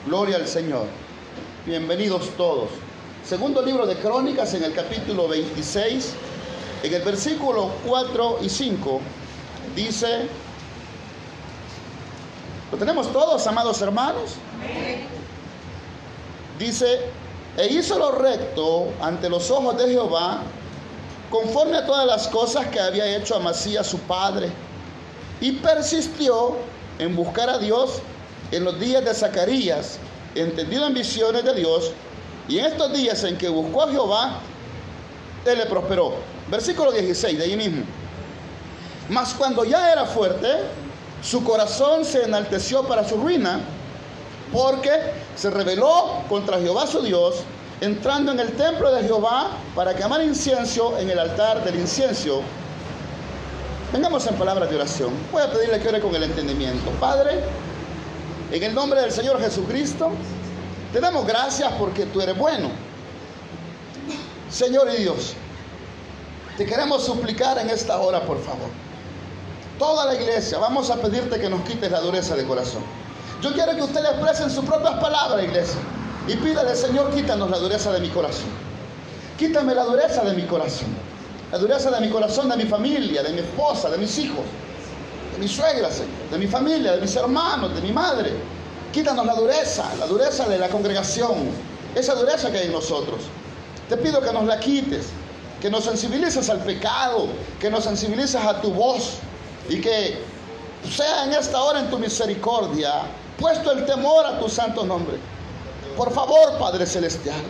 Gloria al Señor. Bienvenidos todos. Segundo libro de Crónicas, en el capítulo 26, en el versículo 4 y 5, dice, ¿lo tenemos todos, amados hermanos? Dice, e hizo lo recto ante los ojos de Jehová, conforme a todas las cosas que había hecho Amasías su padre, y persistió en buscar a Dios en los días de Zacarías, entendido en visiones de Dios, y en estos días en que buscó a Jehová, él le prosperó. Versículo 16, de ahí mismo. Mas cuando ya era fuerte, su corazón se enalteció para su ruina, porque se rebeló contra Jehová su Dios, entrando en el templo de Jehová para quemar incienso en el altar del incienso. Vengamos en palabras de oración. Voy a pedirle que ore con el entendimiento. Padre, en el nombre del Señor Jesucristo, te damos gracias porque tú eres bueno. Señor y Dios, te queremos suplicar en esta hora, por favor. Toda la iglesia, vamos a pedirte que nos quites la dureza de corazón. Yo quiero que usted le exprese en sus propias palabras, iglesia, y pídale, Señor, quítanos la dureza de mi corazón. Quítame la dureza de mi corazón. La dureza de mi corazón, de mi familia, de mi esposa, de mis hijos, de mi suegra, Señor, de mi familia, de mis hermanos, de mi madre. Quítanos la dureza de la congregación, esa dureza que hay en nosotros. Te pido que nos la quites, que nos sensibilices al pecado, que nos sensibilices a tu voz, y que sea en esta hora en tu misericordia puesto el temor a tu santo nombre. Por favor, Padre Celestial,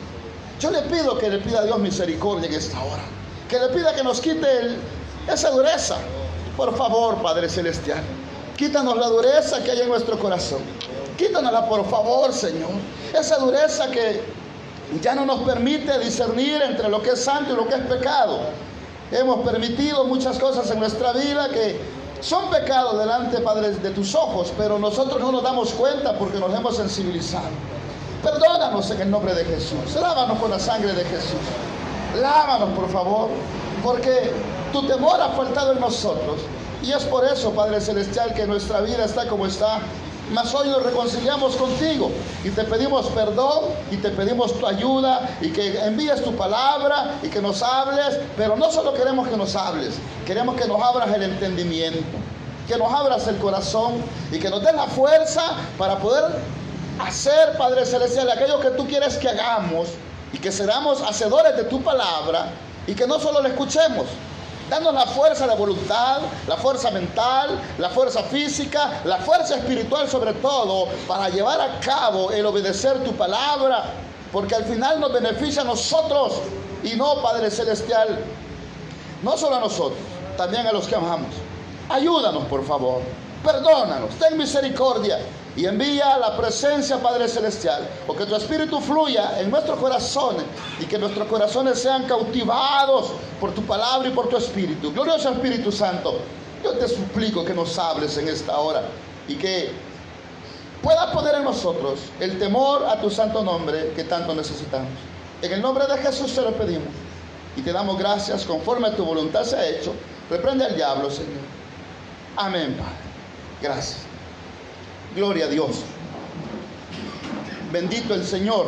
yo le pido que le pida a Dios misericordia en esta hora, que le pida que nos quite esa dureza. Por favor, Padre Celestial, quítanos la dureza que hay en nuestro corazón. Quítanosla, por favor, Señor. Esa dureza que ya no nos permite discernir entre lo que es santo y lo que es pecado. Hemos permitido muchas cosas en nuestra vida que son pecados delante, Padre, de tus ojos, pero nosotros no nos damos cuenta porque nos hemos sensibilizado. Perdónanos en el nombre de Jesús. Lávanos con la sangre de Jesús. Lávanos, por favor, porque tu temor ha faltado en nosotros. Y es por eso, Padre Celestial, que nuestra vida está como está. Mas hoy nos reconciliamos contigo y te pedimos perdón y te pedimos tu ayuda y que envíes tu palabra y que nos hables, pero no solo queremos que nos hables, queremos que nos abras el entendimiento, que nos abras el corazón y que nos des la fuerza para poder hacer, Padre Celestial, aquello que tú quieres que hagamos y que seamos hacedores de tu palabra y que no solo la escuchemos. Danos la fuerza de voluntad, la fuerza mental, la fuerza física, la fuerza espiritual sobre todo, para llevar a cabo el obedecer tu palabra, porque al final nos beneficia a nosotros y no, Padre Celestial, no solo a nosotros, también a los que amamos. Ayúdanos, por favor, perdónanos, ten misericordia y envía la presencia, Padre Celestial, porque tu Espíritu fluya en nuestros corazones y que nuestros corazones sean cautivados por tu palabra y por tu Espíritu. Glorioso Espíritu Santo, yo te suplico que nos hables en esta hora y que pueda poner en nosotros el temor a tu santo nombre que tanto necesitamos. En el nombre de Jesús te lo pedimos y te damos gracias conforme a tu voluntad se ha hecho. Reprende al diablo, Señor. Amén, Padre. Gracias. Gloria a Dios. Bendito el Señor.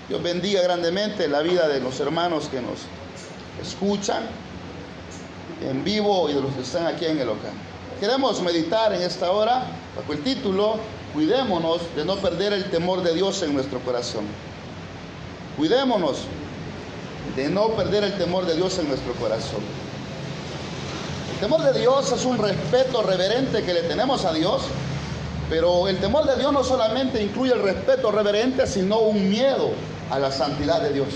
Dios bendiga grandemente la vida de los hermanos que nos escuchan en vivo y de los que están aquí en el local. Queremos meditar en esta hora bajo el título: cuidémonos de no perder el temor de Dios en nuestro corazón. Cuidémonos de no perder el temor de Dios en nuestro corazón. El temor de Dios es un respeto reverente que le tenemos a Dios. Pero el temor de Dios no solamente incluye el respeto reverente, sino un miedo a la santidad de Dios.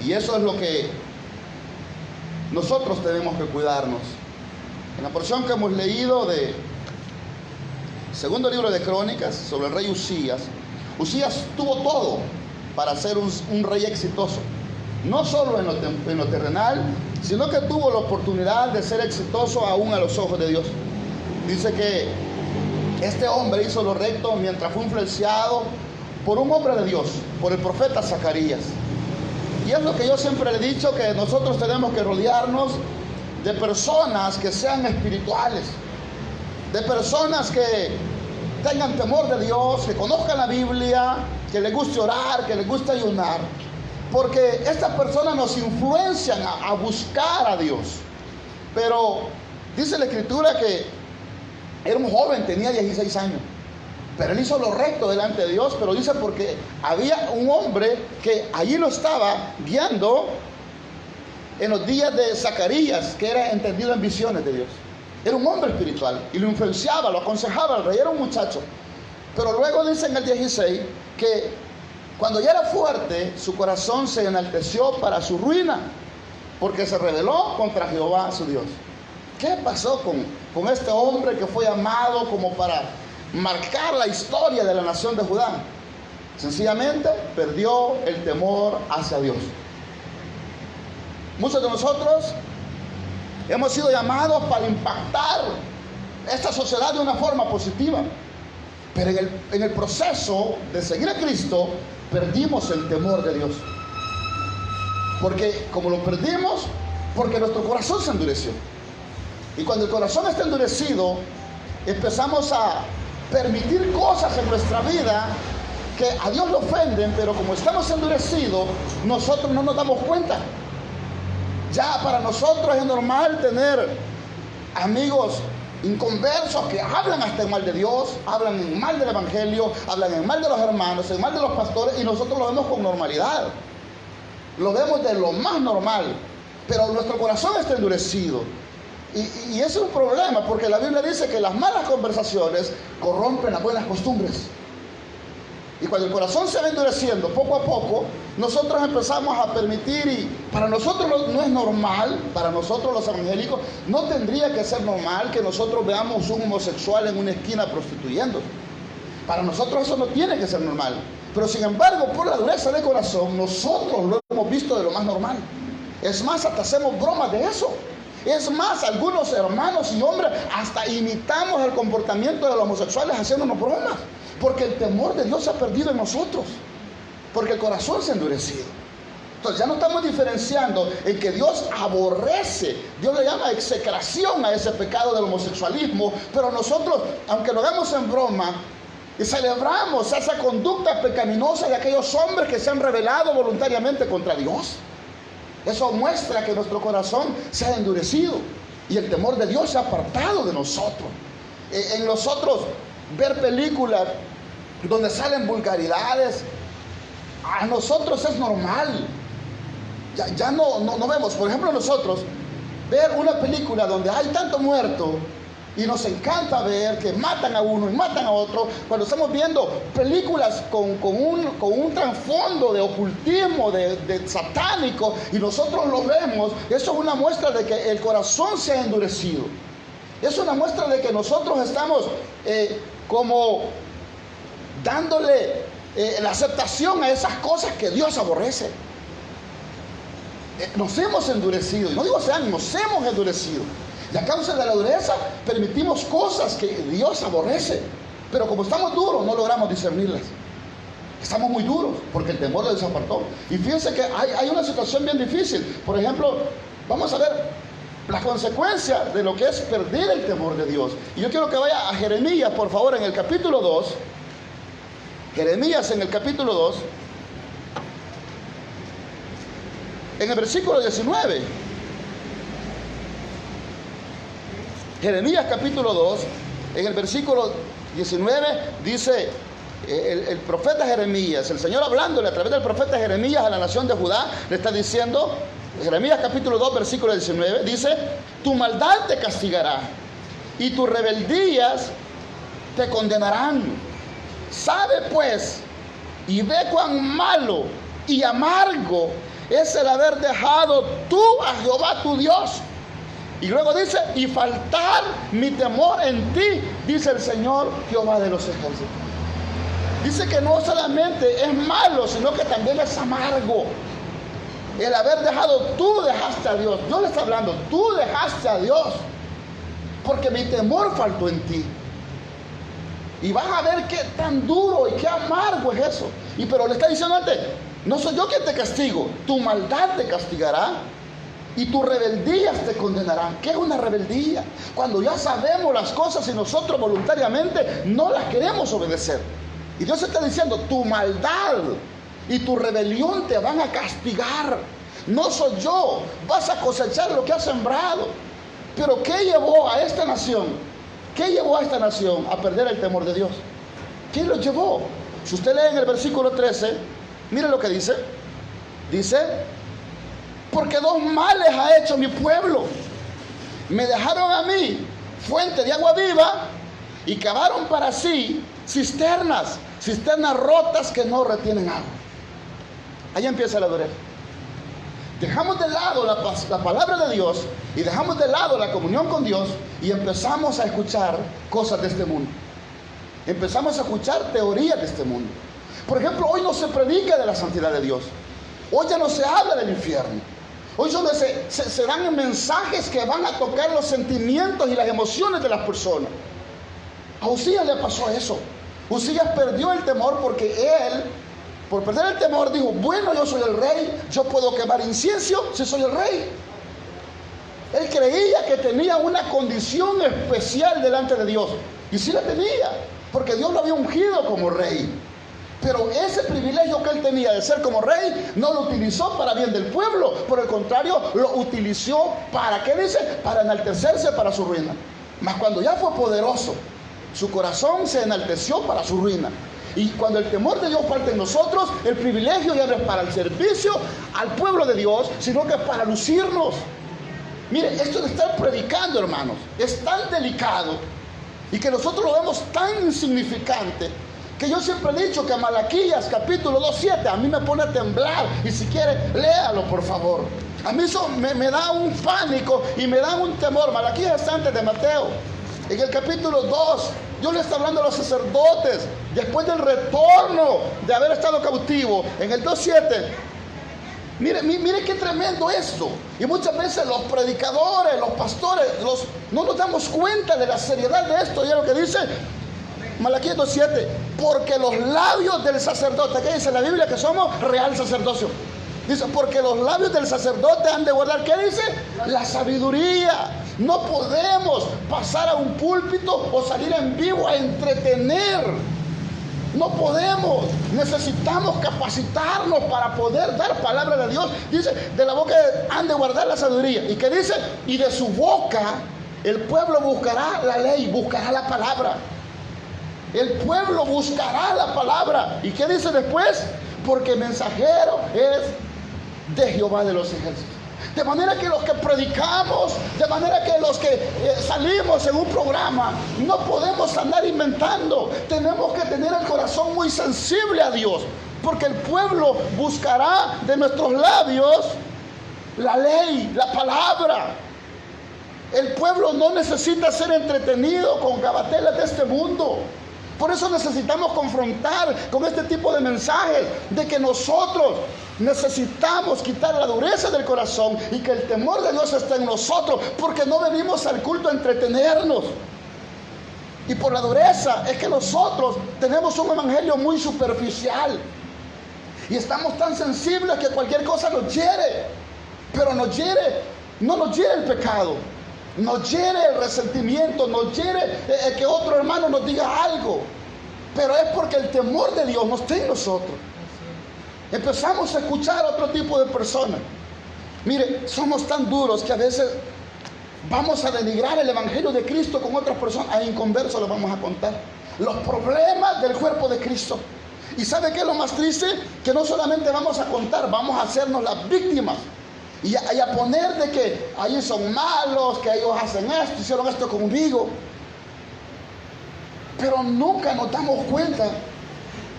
Y eso es lo que nosotros tenemos que cuidarnos. En la porción que hemos leído de segundo libro de Crónicas sobre el rey Usías, Usías tuvo todo para ser un rey exitoso. No solo en lo terrenal, sino que tuvo la oportunidad de ser exitoso aún a los ojos de Dios. Dice que este hombre hizo lo recto mientras fue influenciado por un hombre de Dios, por el profeta Zacarías. Y es lo que yo siempre le he dicho, que nosotros tenemos que rodearnos de personas que sean espirituales, de personas que tengan temor de Dios, que conozcan la Biblia, que les guste orar, que les guste ayunar. Porque estas personas nos influencian a buscar a Dios. Pero dice la Escritura que era un joven, tenía 16 años. Pero él hizo lo recto delante de Dios. Pero dice porque había un hombre que allí lo estaba guiando en los días de Zacarías, que era entendido en visiones de Dios. Era un hombre espiritual y lo influenciaba, lo aconsejaba al rey. Era un muchacho. Pero luego dice en el 16 que cuando ya era fuerte, su corazón se enalteció para su ruina, porque se rebeló contra Jehová su Dios. ¿Qué pasó con este hombre que fue llamado como para marcar la historia de la nación de Judá? Sencillamente perdió el temor hacia Dios. Muchos de nosotros hemos sido llamados para impactar esta sociedad de una forma positiva, pero en el proceso de seguir a Cristo perdimos el temor de Dios. Porque como lo perdimos, porque nuestro corazón se endureció. Y cuando el corazón está endurecido, empezamos a permitir cosas en nuestra vida que a Dios le ofenden, pero como estamos endurecidos, nosotros no nos damos cuenta. Ya para nosotros es normal tener amigos inconversos que hablan hasta en mal de Dios, hablan en mal del Evangelio, hablan en mal de los hermanos, en mal de los pastores, y nosotros lo vemos con normalidad. Lo vemos de lo más normal, pero nuestro corazón está endurecido. Y ese es un problema, porque la Biblia dice que las malas conversaciones corrompen las buenas costumbres. Y cuando el corazón se va endureciendo poco a poco, nosotros empezamos a permitir, y para nosotros no es normal, para nosotros los evangélicos, no tendría que ser normal que nosotros veamos un homosexual en una esquina prostituyendo. Para nosotros eso no tiene que ser normal. Pero sin embargo, por la dureza de corazón, nosotros lo hemos visto de lo más normal. Es más, hasta hacemos bromas de eso. Es más, algunos hermanos y hombres hasta imitamos el comportamiento de los homosexuales haciéndonos bromas. Porque el temor de Dios se ha perdido en nosotros. Porque el corazón se ha endurecido. Entonces ya no estamos diferenciando en que Dios aborrece. Dios le llama execración a ese pecado del homosexualismo. Pero nosotros, aunque lo hagamos en broma, y celebramos esa conducta pecaminosa de aquellos hombres que se han rebelado voluntariamente contra Dios. Eso muestra que nuestro corazón se ha endurecido y el temor de Dios se ha apartado de nosotros. En nosotros ver películas donde salen vulgaridades, a nosotros es normal. Ya no vemos, por ejemplo, nosotros ver una película donde hay tanto muerto y nos encanta ver que matan a uno y matan a otro, cuando estamos viendo películas con un trasfondo de ocultismo, de satánico, y nosotros lo vemos, eso es una muestra de que el corazón se ha endurecido. Es una muestra de que nosotros estamos como dándole la aceptación a esas cosas que Dios aborrece. Nos hemos endurecido, y no digo nos hemos endurecido. Y a causa de la dureza permitimos cosas que Dios aborrece. Pero como estamos duros, no logramos discernirlas. Estamos muy duros porque el temor de Dios se apartó. Y fíjense que hay una situación bien difícil. Por ejemplo, vamos a ver la consecuencia de lo que es perder el temor de Dios. Y yo quiero que vaya a Jeremías, por favor, en el capítulo 2. Jeremías en el capítulo 2. En el versículo 19. Jeremías capítulo 2, en el versículo 19 dice el profeta Jeremías, el Señor hablándole a través del profeta Jeremías a la nación de Judá, le está diciendo, Jeremías capítulo 2, versículo 19, dice: tu maldad te castigará y tus rebeldías te condenarán. Sabe pues y ve cuán malo y amargo es el haber dejado tú a Jehová tu Dios. Y luego dice, y faltar mi temor en ti, dice el Señor Jehová de los ejércitos. Dice que no solamente es malo, sino que también es amargo. El haber dejado, tú dejaste a Dios. Dios le está hablando, tú dejaste a Dios. Porque mi temor faltó en ti. Y vas a ver qué tan duro y qué amargo es eso. Pero le está diciendo antes, no soy yo quien te castigo, tu maldad te castigará. y tus rebeldías te condenarán. ¿Qué es una rebeldía? Cuando ya sabemos las cosas y nosotros voluntariamente no las queremos obedecer. Y Dios está diciendo, tu maldad y tu rebelión te van a castigar. No soy yo, vas a cosechar lo que has sembrado. Pero ¿qué llevó a esta nación? ¿Qué llevó a esta nación a perder el temor de Dios? ¿Quién lo llevó? Si usted lee en el versículo 13, mire lo que dice. Dice, porque dos males ha hecho mi pueblo. Me dejaron a mí fuente de agua viva y cavaron para sí cisternas rotas que no retienen agua. Ahí empieza la dureza. Dejamos de lado la palabra de Dios y dejamos de lado la comunión con Dios y empezamos a escuchar cosas de este mundo. Empezamos a escuchar teorías de este mundo. Por ejemplo, hoy no se predica de la santidad de Dios. Hoy ya no se habla del infierno. Hoy solo se dan mensajes que van a tocar los sentimientos y las emociones de las personas. A Usías le pasó eso. Usías perdió el temor porque él, por perder el temor, dijo, bueno, yo soy el rey, yo puedo quemar incienso si soy el rey. Él creía que tenía una condición especial delante de Dios. Y sí la tenía, porque Dios lo había ungido como rey. Pero ese privilegio que él tenía de ser como rey, no lo utilizó para bien del pueblo. Por el contrario, lo utilizó para, ¿qué dice? Para enaltecerse para su ruina. Mas cuando ya fue poderoso, su corazón se enalteció para su ruina. Y cuando el temor de Dios falta en nosotros, el privilegio ya no es para el servicio al pueblo de Dios, sino que es para lucirnos. Mire, esto de estar predicando, hermanos, es tan delicado y que nosotros lo vemos tan insignificante, que yo siempre he dicho que Malaquías capítulo 2:7 a mí me pone a temblar, y si quiere léalo por favor. A mí eso me da un pánico y me da un temor. Malaquías está antes de Mateo. En el capítulo 2 Dios le está hablando a los sacerdotes después del retorno de haber estado cautivo. En el 2:7, mire qué tremendo esto. Y muchas veces los predicadores, los pastores, no nos damos cuenta de la seriedad de esto. Y es lo que dice Malaquías 2:7, porque los labios del sacerdote, ¿qué dice la Biblia? Que somos real sacerdocio. Dice, porque los labios del sacerdote han de guardar, ¿qué dice? La sabiduría. No podemos pasar a un púlpito o salir en vivo a entretener. No podemos. Necesitamos capacitarnos para poder dar palabra de Dios. Dice, de la boca han de guardar la sabiduría. ¿Y qué dice? Y de su boca el pueblo buscará la ley, buscará la palabra. El pueblo buscará la palabra. ¿Y qué dice después? Porque mensajero es de Jehová de los ejércitos. De manera que los que predicamos, de manera que los que salimos en un programa, no podemos andar inventando. Tenemos que tener el corazón muy sensible a Dios, porque el pueblo buscará de nuestros labios la ley, la palabra. El pueblo no necesita ser entretenido con gabatelas de este mundo. Por eso necesitamos confrontar con este tipo de mensajes, de que nosotros necesitamos quitar la dureza del corazón y que el temor de Dios esté en nosotros, porque no venimos al culto a entretenernos. Y por la dureza es que nosotros tenemos un evangelio muy superficial y estamos tan sensibles que cualquier cosa nos hiere. Pero no nos hiere el pecado, nos hiere el resentimiento, nos hiere que otro hermano nos diga algo. Pero es porque el temor de Dios no está en nosotros. Empezamos a escuchar a otro tipo de personas. Mire, somos tan duros que a veces vamos a denigrar el evangelio de Cristo con otras personas. A inconversos les vamos a contar los problemas del cuerpo de Cristo. ¿Y sabe qué es lo más triste? Que no solamente vamos a contar, vamos a hacernos las víctimas. Y a poner de que ahí son malos, que ellos hacen esto, hicieron esto conmigo. Pero nunca nos damos cuenta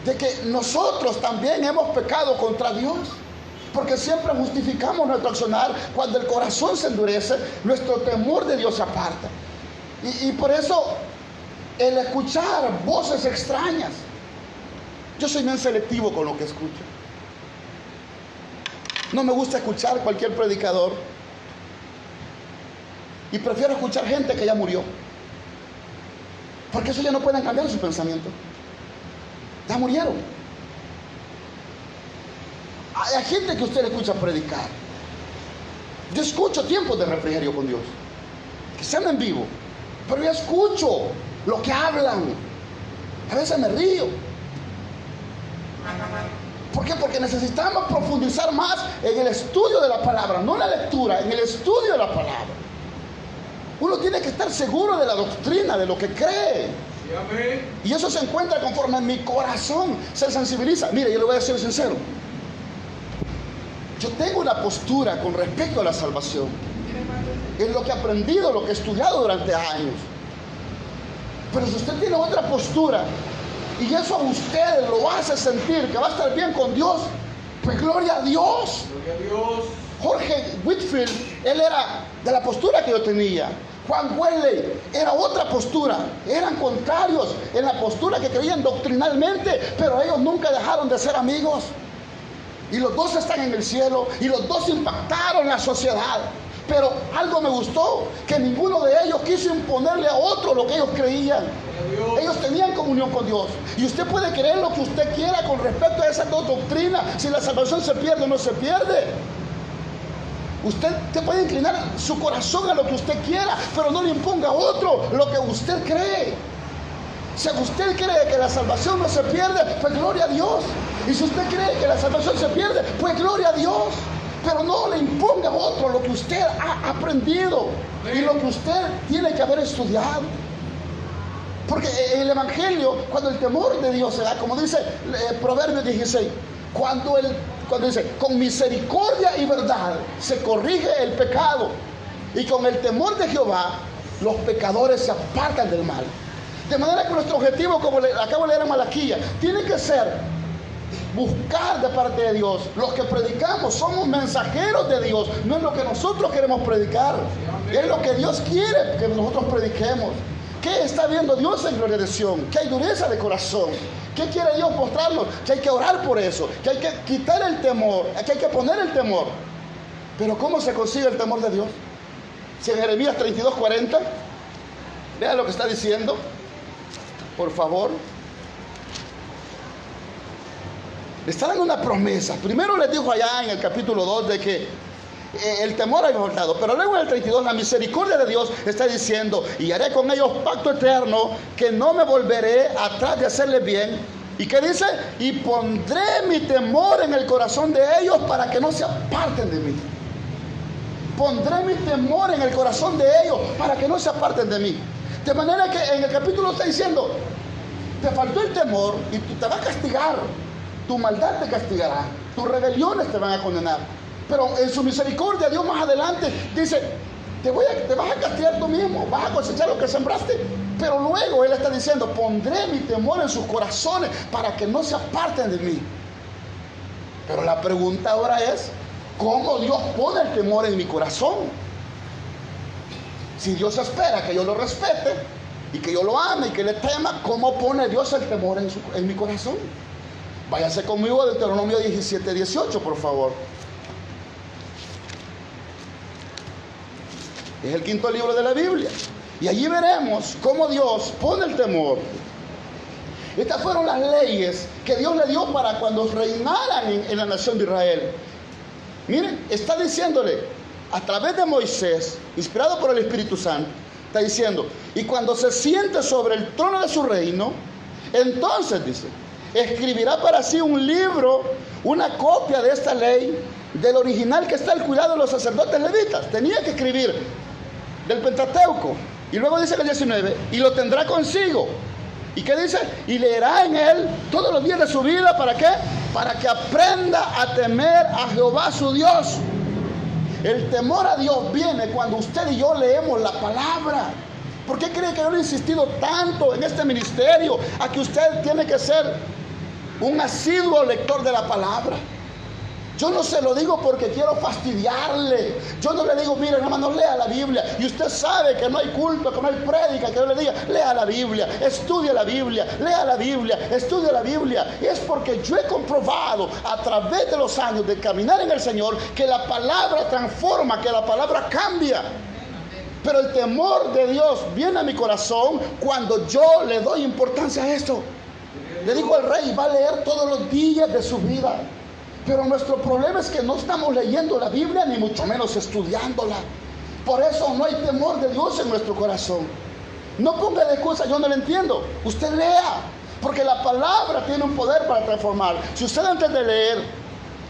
de que nosotros también hemos pecado contra Dios. Porque siempre justificamos nuestro accionar. Cuando el corazón se endurece, nuestro temor de Dios se aparta. Y por eso el escuchar voces extrañas. Yo soy bien selectivo con lo que escucho. No me gusta escuchar cualquier predicador. Y prefiero escuchar gente que ya murió. Porque eso ya no pueden cambiar su pensamiento. Ya murieron. Hay gente que usted le escucha predicar. Yo escucho tiempos de refrigerio con Dios, que sean en vivo, pero yo escucho lo que hablan. A veces me río. ¿Por qué? Porque necesitamos profundizar más en el estudio de la palabra, no en la lectura, en el estudio de la palabra. Uno tiene que estar seguro de la doctrina, de lo que cree. Y eso se encuentra conforme mi corazón se sensibiliza. Mire, yo le voy a ser sincero. Yo tengo una postura con respecto a la salvación. Es lo que he aprendido, lo que he estudiado durante años. Pero si usted tiene otra postura y eso a usted lo hace sentir que va a estar bien con Dios, pues gloria a Dios. Gloria a Dios. Jorge Whitfield, él era de la postura que yo tenía. Juan Wesley era otra postura. Eran contrarios en la postura que creían doctrinalmente, pero ellos nunca dejaron de ser amigos. Y los dos están en el cielo y los dos impactaron la sociedad. Pero algo me gustó, que ninguno de ellos quiso imponerle a otro lo que ellos creían. Ellos tenían comunión con Dios. Y usted puede creer lo que usted quiera con respecto a esas dos doctrinas. Si la salvación se pierde o no se pierde. Usted puede inclinar su corazón a lo que usted quiera, pero no le imponga a otro lo que usted cree. Si usted cree que la salvación no se pierde, pues gloria a Dios. Y si usted cree que la salvación se pierde, pues gloria a Dios. Pero no le imponga a otro lo que usted ha aprendido y lo que usted tiene que haber estudiado. Porque el Evangelio, cuando el temor de Dios se da, como dice Proverbios 16, cuando dice, con misericordia y verdad se corrige el pecado, y con el temor de Jehová los pecadores se apartan del mal. De manera que nuestro objetivo, como acabo de leer en Malaquía, tiene que ser buscar de parte de Dios. Los que predicamos somos mensajeros de Dios, no es lo que nosotros queremos predicar, es lo que Dios quiere que nosotros prediquemos. ¿Qué está viendo Dios en Gloria de Sion? Que hay dureza de corazón. ¿Qué quiere Dios mostrarnos? Que hay que orar por eso, que hay que quitar el temor, que hay que poner el temor. Pero ¿cómo se consigue el temor de Dios? Si en Jeremías 32:40, vea lo que está diciendo, por favor. Le está dando una promesa. Primero les dijo allá en el capítulo 2 de que el temor había faltado, pero luego en el 32 la misericordia de Dios está diciendo: y haré con ellos pacto eterno, que no me volveré atrás de hacerles bien. ¿Y qué dice? Y pondré mi temor en el corazón de ellos para que no se aparten de mí. Pondré mi temor en el corazón de ellos para que no se aparten de mí. De manera que en el capítulo está diciendo: te faltó el temor y te va a castigar. Tu maldad te castigará, tus rebeliones te van a condenar. Pero en su misericordia, Dios más adelante dice: te vas a castigar tú mismo, vas a cosechar lo que sembraste. Pero luego Él está diciendo: pondré mi temor en sus corazones para que no se aparten de mí. Pero la pregunta ahora es: ¿cómo Dios pone el temor en mi corazón? Si Dios espera que yo lo respete y que yo lo ame y que le tema, ¿cómo pone Dios el temor en mi corazón? Váyase conmigo a Deuteronomio 17:18, por favor. Es el quinto libro de la Biblia. Y allí veremos cómo Dios pone el temor. Estas fueron las leyes que Dios le dio para cuando reinaran en la nación de Israel. Miren, está diciéndole a través de Moisés, inspirado por el Espíritu Santo, está diciendo: y cuando se siente sobre el trono de su reino, entonces dice, escribirá para sí un libro, una copia de esta ley, del original que está al cuidado de los sacerdotes levitas. Tenía que escribir del Pentateuco. Y luego dice en el 19, y lo tendrá consigo. ¿Y qué dice? Y leerá en él todos los días de su vida. ¿Para qué? Para que aprenda a temer a Jehová su Dios. El temor a Dios viene cuando usted y yo leemos la palabra. ¿Por qué cree que yo le he insistido tanto en este ministerio a que usted tiene que ser un asiduo lector de la palabra? Yo no se lo digo porque quiero fastidiarle. Yo no le digo: mire, hermano, lea la Biblia. Y usted sabe que no hay culto, que no hay prédica, que yo le diga: lea la Biblia, estudie la Biblia, lea la Biblia, estudie la Biblia. Y es porque yo he comprobado a través de los años de caminar en el Señor que la palabra transforma, que la palabra cambia. Pero el temor de Dios viene a mi corazón cuando yo le doy importancia a esto. Le digo al rey: va a leer todos los días de su vida. Pero nuestro problema es que no estamos leyendo la Biblia, ni mucho menos estudiándola. Por eso no hay temor de Dios en nuestro corazón. No ponga de excusa, yo no lo entiendo. Usted lea, porque la palabra tiene un poder para transformar. Si usted antes de leer,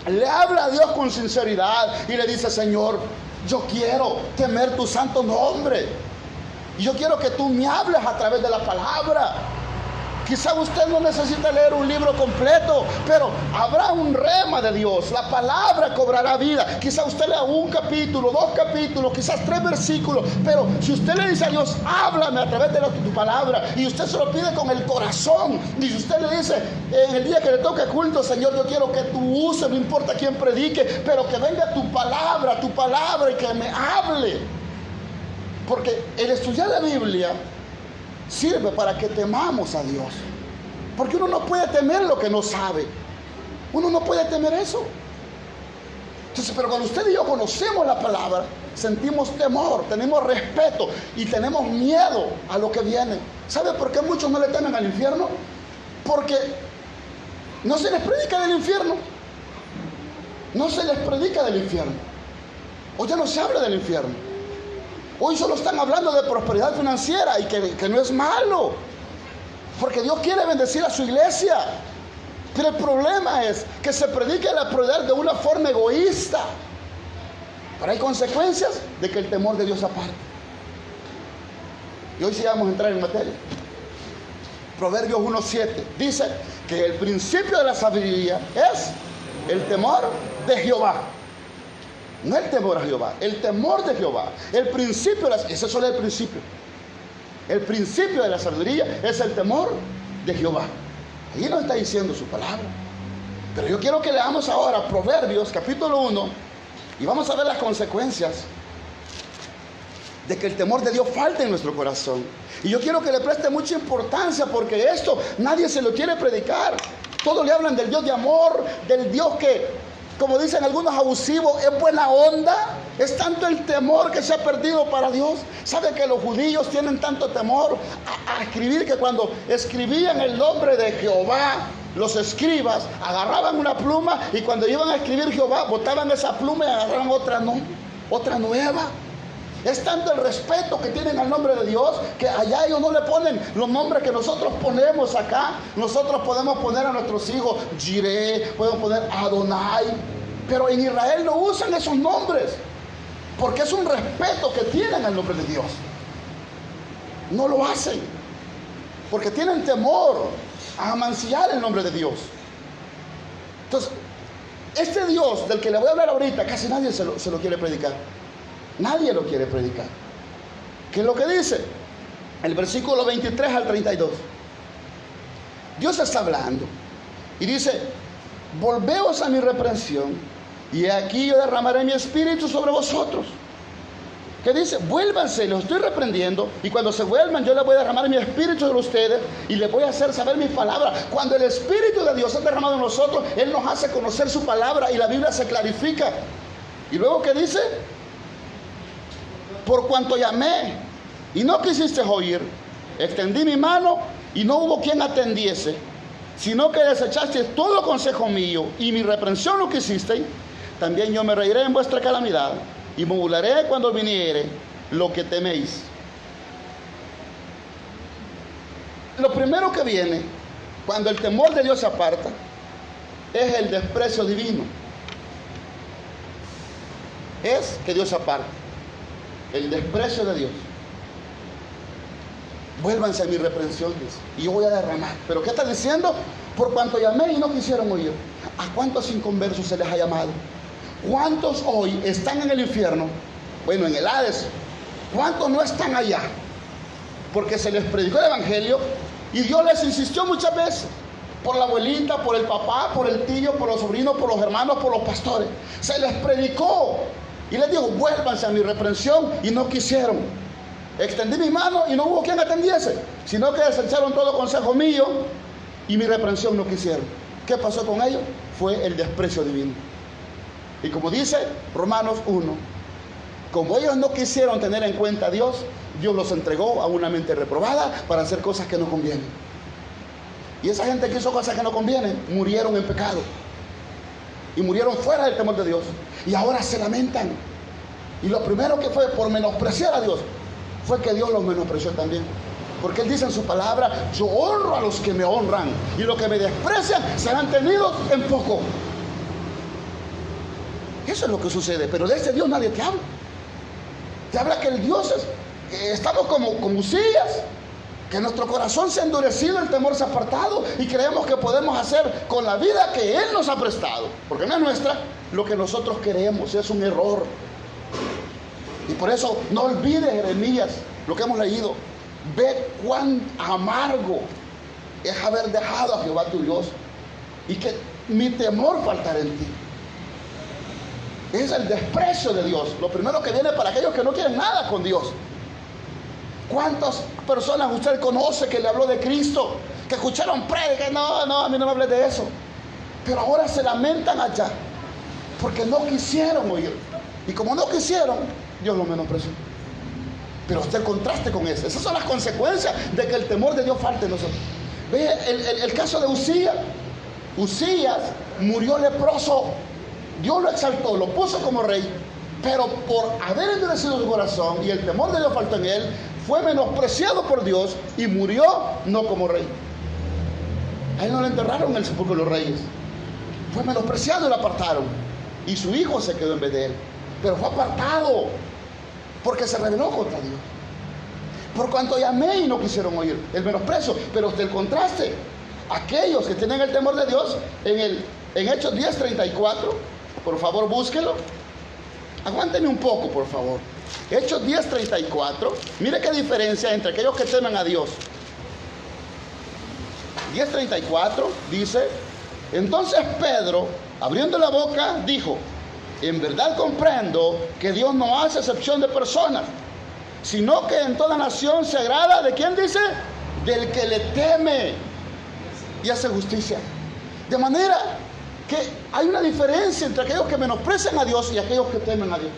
le habla a Dios con sinceridad y le dice: Señor, yo quiero temer tu santo nombre. Y yo quiero que tú me hables a través de la palabra. Quizá usted no necesita leer un libro completo, pero habrá un rema de Dios. La palabra cobrará vida. Quizá usted lea un capítulo, 2 capítulos, quizás 3 versículos. Pero si usted le dice a Dios: háblame a través de tu palabra, y usted se lo pide con el corazón, y si usted le dice en el día que le toque culto: Señor, yo quiero que tú uses, no importa quién predique, pero que venga tu palabra y que me hable. Porque el estudiar la Biblia sirve para que temamos a Dios. Porque uno no puede temer lo que no sabe. Uno no puede temer eso. Entonces, pero cuando usted y yo conocemos la palabra, sentimos temor, tenemos respeto y tenemos miedo a lo que viene. ¿Sabe por qué muchos no le temen al infierno? Porque no se les predica del infierno. No se les predica del infierno. Hoy ya no se habla del infierno. Hoy solo están hablando de prosperidad financiera, y que no es malo, porque Dios quiere bendecir a su iglesia. Pero el problema es que se predica la prosperidad de una forma egoísta. Pero hay consecuencias de que el temor de Dios aparte. Y hoy sí vamos a entrar en materia. Proverbios 1:7 dice que el principio de la sabiduría es el temor de Jehová. No el temor a Jehová, el temor de Jehová. El principio, ese solo es el principio. El principio de la sabiduría es el temor de Jehová. Ahí nos está diciendo su palabra. Pero yo quiero que leamos ahora Proverbios capítulo 1 y vamos a ver las consecuencias de que el temor de Dios falte en nuestro corazón. Y yo quiero que le preste mucha importancia, porque esto nadie se lo quiere predicar. Todos le hablan del Dios de amor, del Dios que, como dicen algunos abusivos, es buena onda. Es tanto el temor que se ha perdido para Dios. ¿Sabe que los judíos tienen tanto temor a escribir, que cuando escribían el nombre de Jehová, los escribas agarraban una pluma, y cuando iban a escribir Jehová, botaban esa pluma y agarraban otra nueva? Es tanto el respeto que tienen al nombre de Dios, que allá ellos no le ponen los nombres que nosotros ponemos acá. Nosotros podemos poner a nuestros hijos Jireh, podemos poner Adonai, pero en Israel no usan esos nombres, porque es un respeto que tienen al nombre de Dios. No lo hacen, porque tienen temor a mancillar el nombre de Dios. Entonces, este Dios del que le voy a hablar ahorita, casi nadie se lo quiere predicar. Nadie lo quiere predicar. ¿Qué es lo que dice? El versículo 23 al 32. Dios está hablando y dice: volveos a mi reprensión, y aquí yo derramaré mi espíritu sobre vosotros. ¿Qué dice? Vuélvanse, los estoy reprendiendo, y cuando se vuelvan yo les voy a derramar mi espíritu sobre ustedes y les voy a hacer saber mis palabras. Cuando el espíritu de Dios es derramado en nosotros, Él nos hace conocer su palabra y la Biblia se clarifica. Y luego, ¿qué dice? Por cuanto llamé y no quisiste oír, extendí mi mano y no hubo quien atendiese, sino que desechaste todo consejo mío y mi reprensión no quisisteis, también yo me reiré en vuestra calamidad y me burlaré cuando viniere lo que teméis. Lo primero que viene cuando el temor de Dios se aparta es el desprecio divino. Es que Dios se aparta. El desprecio de Dios. Vuélvanse a mi reprensión, dice, y yo voy a derramar. ¿Pero qué está diciendo? Por cuanto llamé y no quisieron oír. ¿A cuántos inconversos se les ha llamado? ¿Cuántos hoy están en el infierno? Bueno, en el Hades. ¿Cuántos no están allá? Porque se les predicó el evangelio y Dios les insistió muchas veces. Por la abuelita, por el papá, por el tío, por los sobrinos, por los hermanos, por los pastores. Se les predicó. Y les dijo: vuélvanse a mi reprensión, y no quisieron. Extendí mi mano y no hubo quien atendiese, sino que desecharon todo consejo mío y mi reprensión no quisieron. ¿Qué pasó con ellos? Fue el desprecio divino. Y como dice Romanos 1, como ellos no quisieron tener en cuenta a Dios, Dios los entregó a una mente reprobada para hacer cosas que no convienen. Y esa gente que hizo cosas que no convienen, murieron en pecado. y murieron fuera del temor de Dios. Y ahora se lamentan. Y lo primero que fue por menospreciar a Dios fue que Dios los menospreció también. Porque Él dice en su palabra: yo honro a los que me honran, y los que me desprecian serán tenidos en poco. Eso es lo que sucede. Pero de ese Dios nadie te habla. Te habla que el Dios es, que estamos como Usías, que nuestro corazón se ha endurecido, el temor se ha apartado, y creemos que podemos hacer con la vida que Él nos ha prestado, porque no es nuestra, lo que nosotros queremos. Es un error. Y por eso no olvides, Jeremías, lo que hemos leído. Ve cuán amargo es haber dejado a Jehová tu Dios, y que mi temor faltará en ti. Es el desprecio de Dios, lo primero que viene para aquellos que no quieren nada con Dios. ¿Cuántas personas usted conoce que le habló de Cristo, que escucharon prédicas? No, a mí no me hables de eso. Pero ahora se lamentan allá porque no quisieron oír. Y como no quisieron, Dios los menospreció. Pero usted contraste con eso. Esas son las consecuencias de que el temor de Dios falte en nosotros. Ve el caso de Usías. Usías murió leproso. Dios lo exaltó, lo puso como rey, pero por haber endurecido su corazón y el temor de Dios faltó en él, fue menospreciado por Dios y murió no como rey. A él no le enterraron en el sepulcro de los reyes. Fue menospreciado y lo apartaron. Y su hijo se quedó en vez de él. Pero fue apartado porque se rebeló contra Dios. Por cuanto llamé y no quisieron oír. El menosprecio. Pero usted el contraste. Aquellos que tienen el temor de Dios, en Hechos 10:34, por favor búsquelo. Aguánteme un poco, por favor. Hechos 10:34. Mire qué diferencia entre aquellos que temen a Dios. 10:34 dice: entonces Pedro, abriendo la boca, dijo: en verdad comprendo que Dios no hace excepción de personas, sino que en toda nación se agrada, ¿de quién dice? Del que le teme y hace justicia. De manera que hay una diferencia entre aquellos que menosprecian a Dios y aquellos que temen a Dios.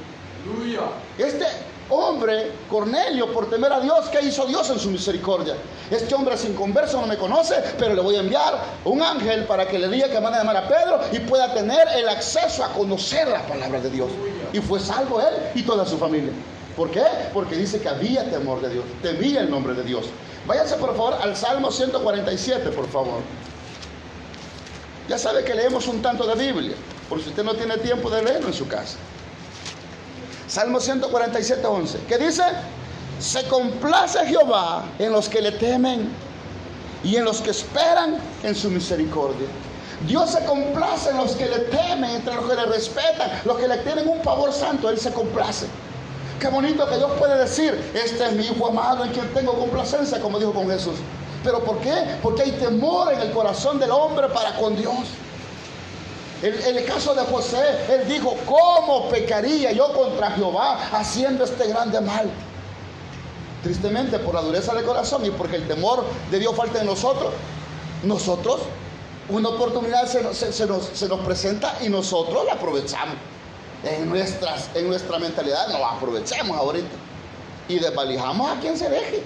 Aleluya. Este hombre, Cornelio, por temer a Dios, ¿qué hizo Dios en su misericordia? Este hombre sin converso no me conoce, pero le voy a enviar un ángel para que le diga que manda a llamar a Pedro y pueda tener el acceso a conocer la palabra de Dios. Y fue salvo él y toda su familia. ¿Por qué? Porque dice que había temor de Dios, temía el nombre de Dios. Váyanse por favor al Salmo 147, por favor. Ya sabe que leemos un tanto de Biblia, por si usted no tiene tiempo de leerlo en su casa. Salmo 147:11, que dice: se complace Jehová en los que le temen y en los que esperan en su misericordia. Dios se complace en los que le temen, entre los que le respetan, los que le tienen un pavor santo. Él se complace. Qué bonito que Dios puede decir: este es mi hijo amado en quien tengo complacencia, como dijo con Jesús. ¿Pero por qué? Porque hay temor en el corazón del hombre para con Dios. En el caso de José, él dijo: ¿cómo pecaría yo contra Jehová haciendo este grande mal? Tristemente, por la dureza del corazón y porque el temor de Dios falta en nosotros, una oportunidad se nos presenta y nosotros la aprovechamos. En nuestra mentalidad no la aprovechamos ahorita y desvalijamos a quien se deje.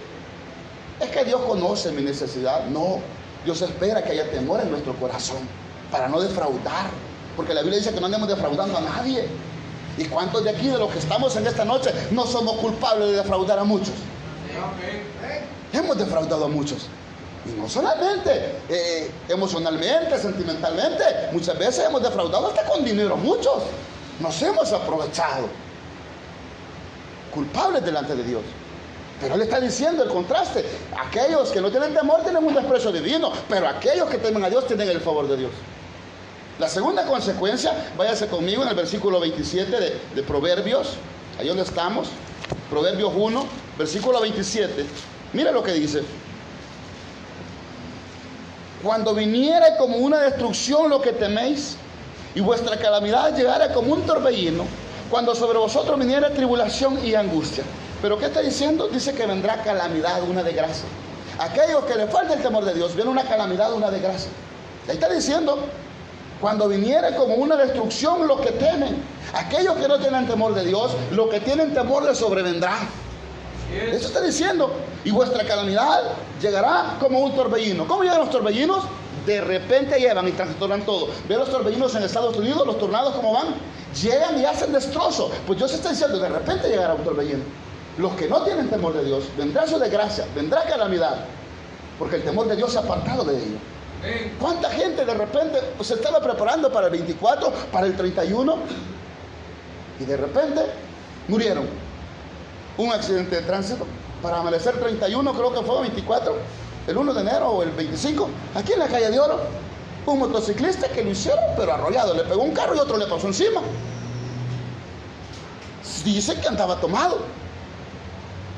Es que Dios conoce mi necesidad. No, Dios espera que haya temor en nuestro corazón para no defraudar, porque la Biblia dice que no andemos defraudando a nadie. ¿Y cuántos de aquí, de los que estamos en esta noche, no somos culpables de defraudar a muchos? Hemos defraudado a muchos, y no solamente emocionalmente, sentimentalmente. Muchas veces hemos defraudado hasta con dinero. Muchos nos hemos aprovechado, culpables delante de Dios. Pero Él está diciendo el contraste: aquellos que no tienen temor tienen un desprecio divino, pero aquellos que temen a Dios tienen el favor de Dios. La segunda consecuencia, váyase conmigo en el versículo 27 de Proverbios, ahí donde estamos, Proverbios 1, versículo 27. Mira lo que dice: cuando viniere como una destrucción lo que teméis, y vuestra calamidad llegara como un torbellino, cuando sobre vosotros viniere tribulación y angustia. ¿Pero qué está diciendo? Dice que vendrá calamidad, una desgracia. Aquellos que le falta el temor de Dios, viene una calamidad, una desgracia. Ahí está diciendo: cuando viniere como una destrucción lo que temen. Aquellos que no tienen temor de Dios, lo que tienen temor les sobrevendrá. Eso está diciendo. Y vuestra calamidad llegará como un torbellino. ¿Cómo llegan los torbellinos? de repente llevan y trastornan todo. Ve los torbellinos en Estados Unidos, los tornados cómo van, llegan y hacen destrozo. Pues Dios está diciendo, de repente llegará un torbellino. Los que no tienen temor de Dios, vendrá su desgracia, vendrá calamidad, porque el temor de Dios se ha apartado de ellos. ¿Cuánta gente de repente se estaba preparando para el 24, para el 31 y de repente murieron? Un accidente de tránsito para amanecer 31, creo que fue 24, el 1 de enero o el 25, aquí en la calle de Oro, un motociclista que lo hicieron pero arrollado, le pegó un carro y otro le pasó encima. Dice que andaba tomado.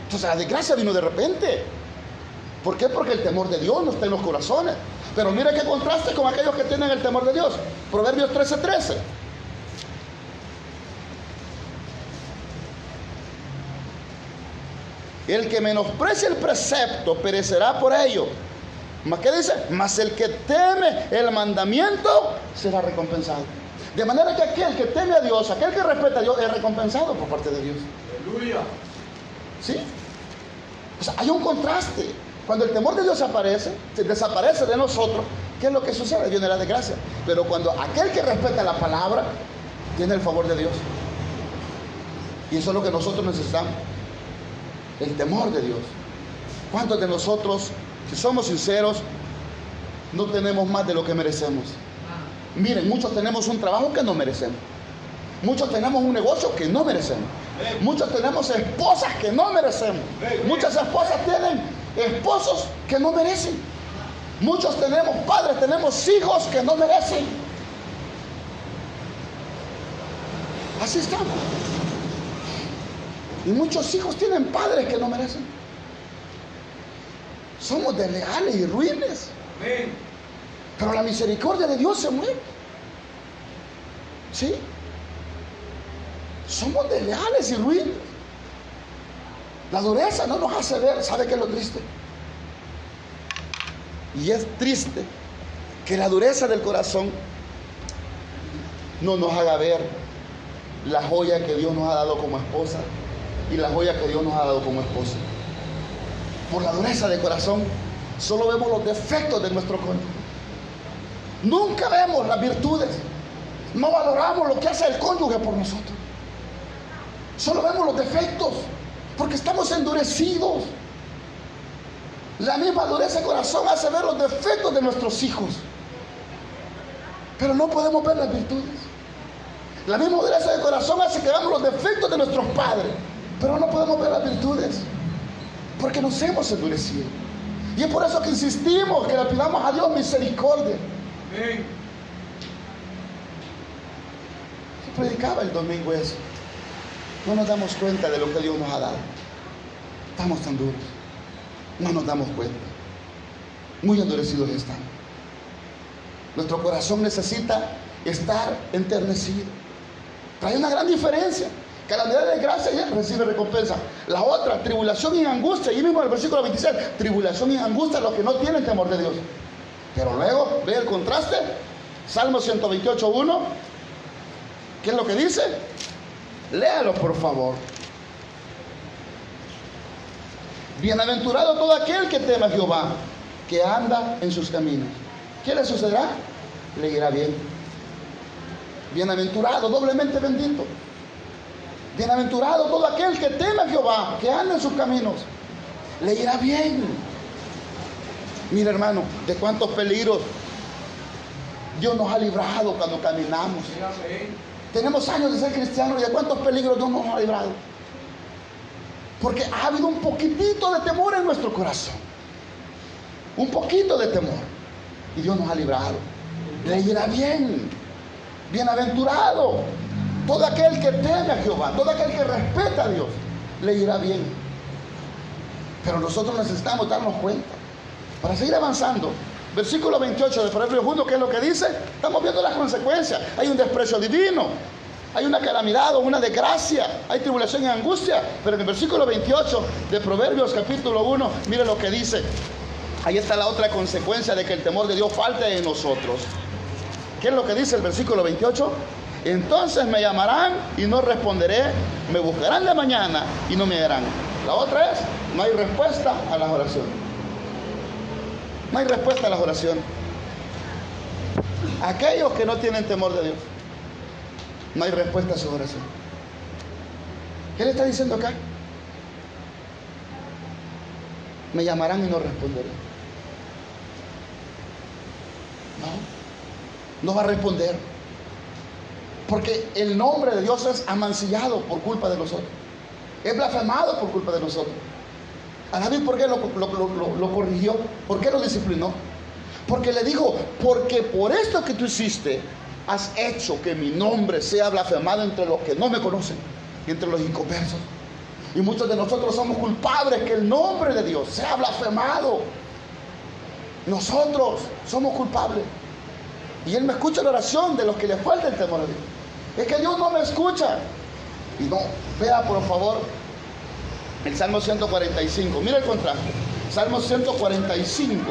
Entonces la desgracia vino de repente. ¿Por qué? Porque el temor de Dios no está en los corazones. Pero mire qué contraste con aquellos que tienen el temor de Dios. Proverbios 13:13. El que menosprecia el precepto perecerá por ello. ¿Qué dice? Mas el que teme el mandamiento será recompensado. De manera que aquel que teme a Dios, aquel que respeta a Dios, es recompensado por parte de Dios. Aleluya. ¿Sí? O sea, hay un contraste. Cuando el temor de Dios aparece, se desaparece de nosotros, ¿qué es lo que sucede? Viene la desgracia. Pero cuando aquel que respeta la palabra, tiene el favor de Dios. Y eso es lo que nosotros necesitamos. El temor de Dios. ¿Cuántos de nosotros, si somos sinceros, no tenemos más de lo que merecemos? Miren, muchos tenemos un trabajo que no merecemos. Muchos tenemos un negocio que no merecemos. Muchos tenemos esposas que no merecemos. Muchas esposas tienen esposos que no merecen. Muchos tenemos padres, tenemos hijos que no merecen. Así estamos. Y muchos hijos tienen padres que no merecen. Somos desleales y ruines. Pero la misericordia de Dios se mueve. ¿Sí? Somos desleales y ruines. La dureza no nos hace ver. ¿Sabe qué es lo triste? Y es triste que la dureza del corazón no nos haga ver la joya que Dios nos ha dado como esposa y la joya que Dios nos ha dado como esposa. Por la dureza del corazón solo vemos los defectos de nuestro cónyuge. Nunca vemos las virtudes. No valoramos lo que hace el cónyuge por nosotros. Solo vemos los defectos porque estamos endurecidos. La misma dureza de corazón hace ver los defectos de nuestros hijos, pero no podemos ver las virtudes. La misma dureza de corazón hace que veamos los defectos de nuestros padres, pero no podemos ver las virtudes porque nos hemos endurecido. Y es por eso que insistimos que le pidamos a Dios misericordia. Yo predicaba el domingo eso. No nos damos cuenta de lo que Dios nos ha dado. Estamos tan duros. No nos damos cuenta. Muy endurecidos estamos. Nuestro corazón necesita estar enternecido. Pero hay una gran diferencia. Calamidad y desgracia ya recibe recompensa. La otra, tribulación y angustia. Y mismo en el versículo 26, tribulación y angustia a los que no tienen temor de Dios. Pero luego, ve el contraste. Salmo 128:1. ¿Qué es lo que dice? Léalo, por favor. Bienaventurado todo aquel que teme a Jehová, que anda en sus caminos. ¿Qué le sucederá? Le irá bien. Bienaventurado, doblemente bendito. Bienaventurado todo aquel que teme a Jehová, que anda en sus caminos. Le irá bien. Mira, hermano, de cuántos peligros Dios nos ha librado cuando caminamos. Tenemos años de ser cristianos y de cuántos peligros Dios nos ha librado. Porque ha habido un poquitito de temor en nuestro corazón. Un poquito de temor. Y Dios nos ha librado. Le irá bien. Bienaventurado todo aquel que teme a Jehová, todo aquel que respeta a Dios, le irá bien. Pero nosotros necesitamos darnos cuenta. Para seguir avanzando, versículo 28 de Proverbios 1, ¿qué es lo que dice? Estamos viendo las consecuencias. Hay un desprecio divino, hay una calamidad o una desgracia, hay tribulación y angustia. Pero en el versículo 28 de Proverbios capítulo 1, mire lo que dice. Ahí está la otra consecuencia de que el temor de Dios falte en nosotros. ¿Qué es lo que dice el versículo 28? Entonces me llamarán y no responderé, me buscarán de mañana y no me hallarán. La otra es, no hay respuesta a las oraciones. No hay respuesta a las oraciones. Aquellos que no tienen temor de Dios, no hay respuesta a su oración. ¿Qué le está diciendo acá? Me llamarán y no responderé. No va a responder. Porque el nombre de Dios es amancillado por culpa de nosotros. Es blasfemado por culpa de nosotros. A David, ¿por qué lo corrigió? ¿Por qué lo disciplinó? Porque le dijo, porque por esto que tú hiciste, has hecho que mi nombre sea blasfemado entre los que no me conocen, entre los inconversos. Y muchos de nosotros somos culpables que el nombre de Dios sea blasfemado. Nosotros somos culpables. Y Él me escucha la oración de los que le falta el temor a Dios. Es que Dios no me escucha. Y no, vea por favor el Salmo 145. Mira el contraste. Salmo 145,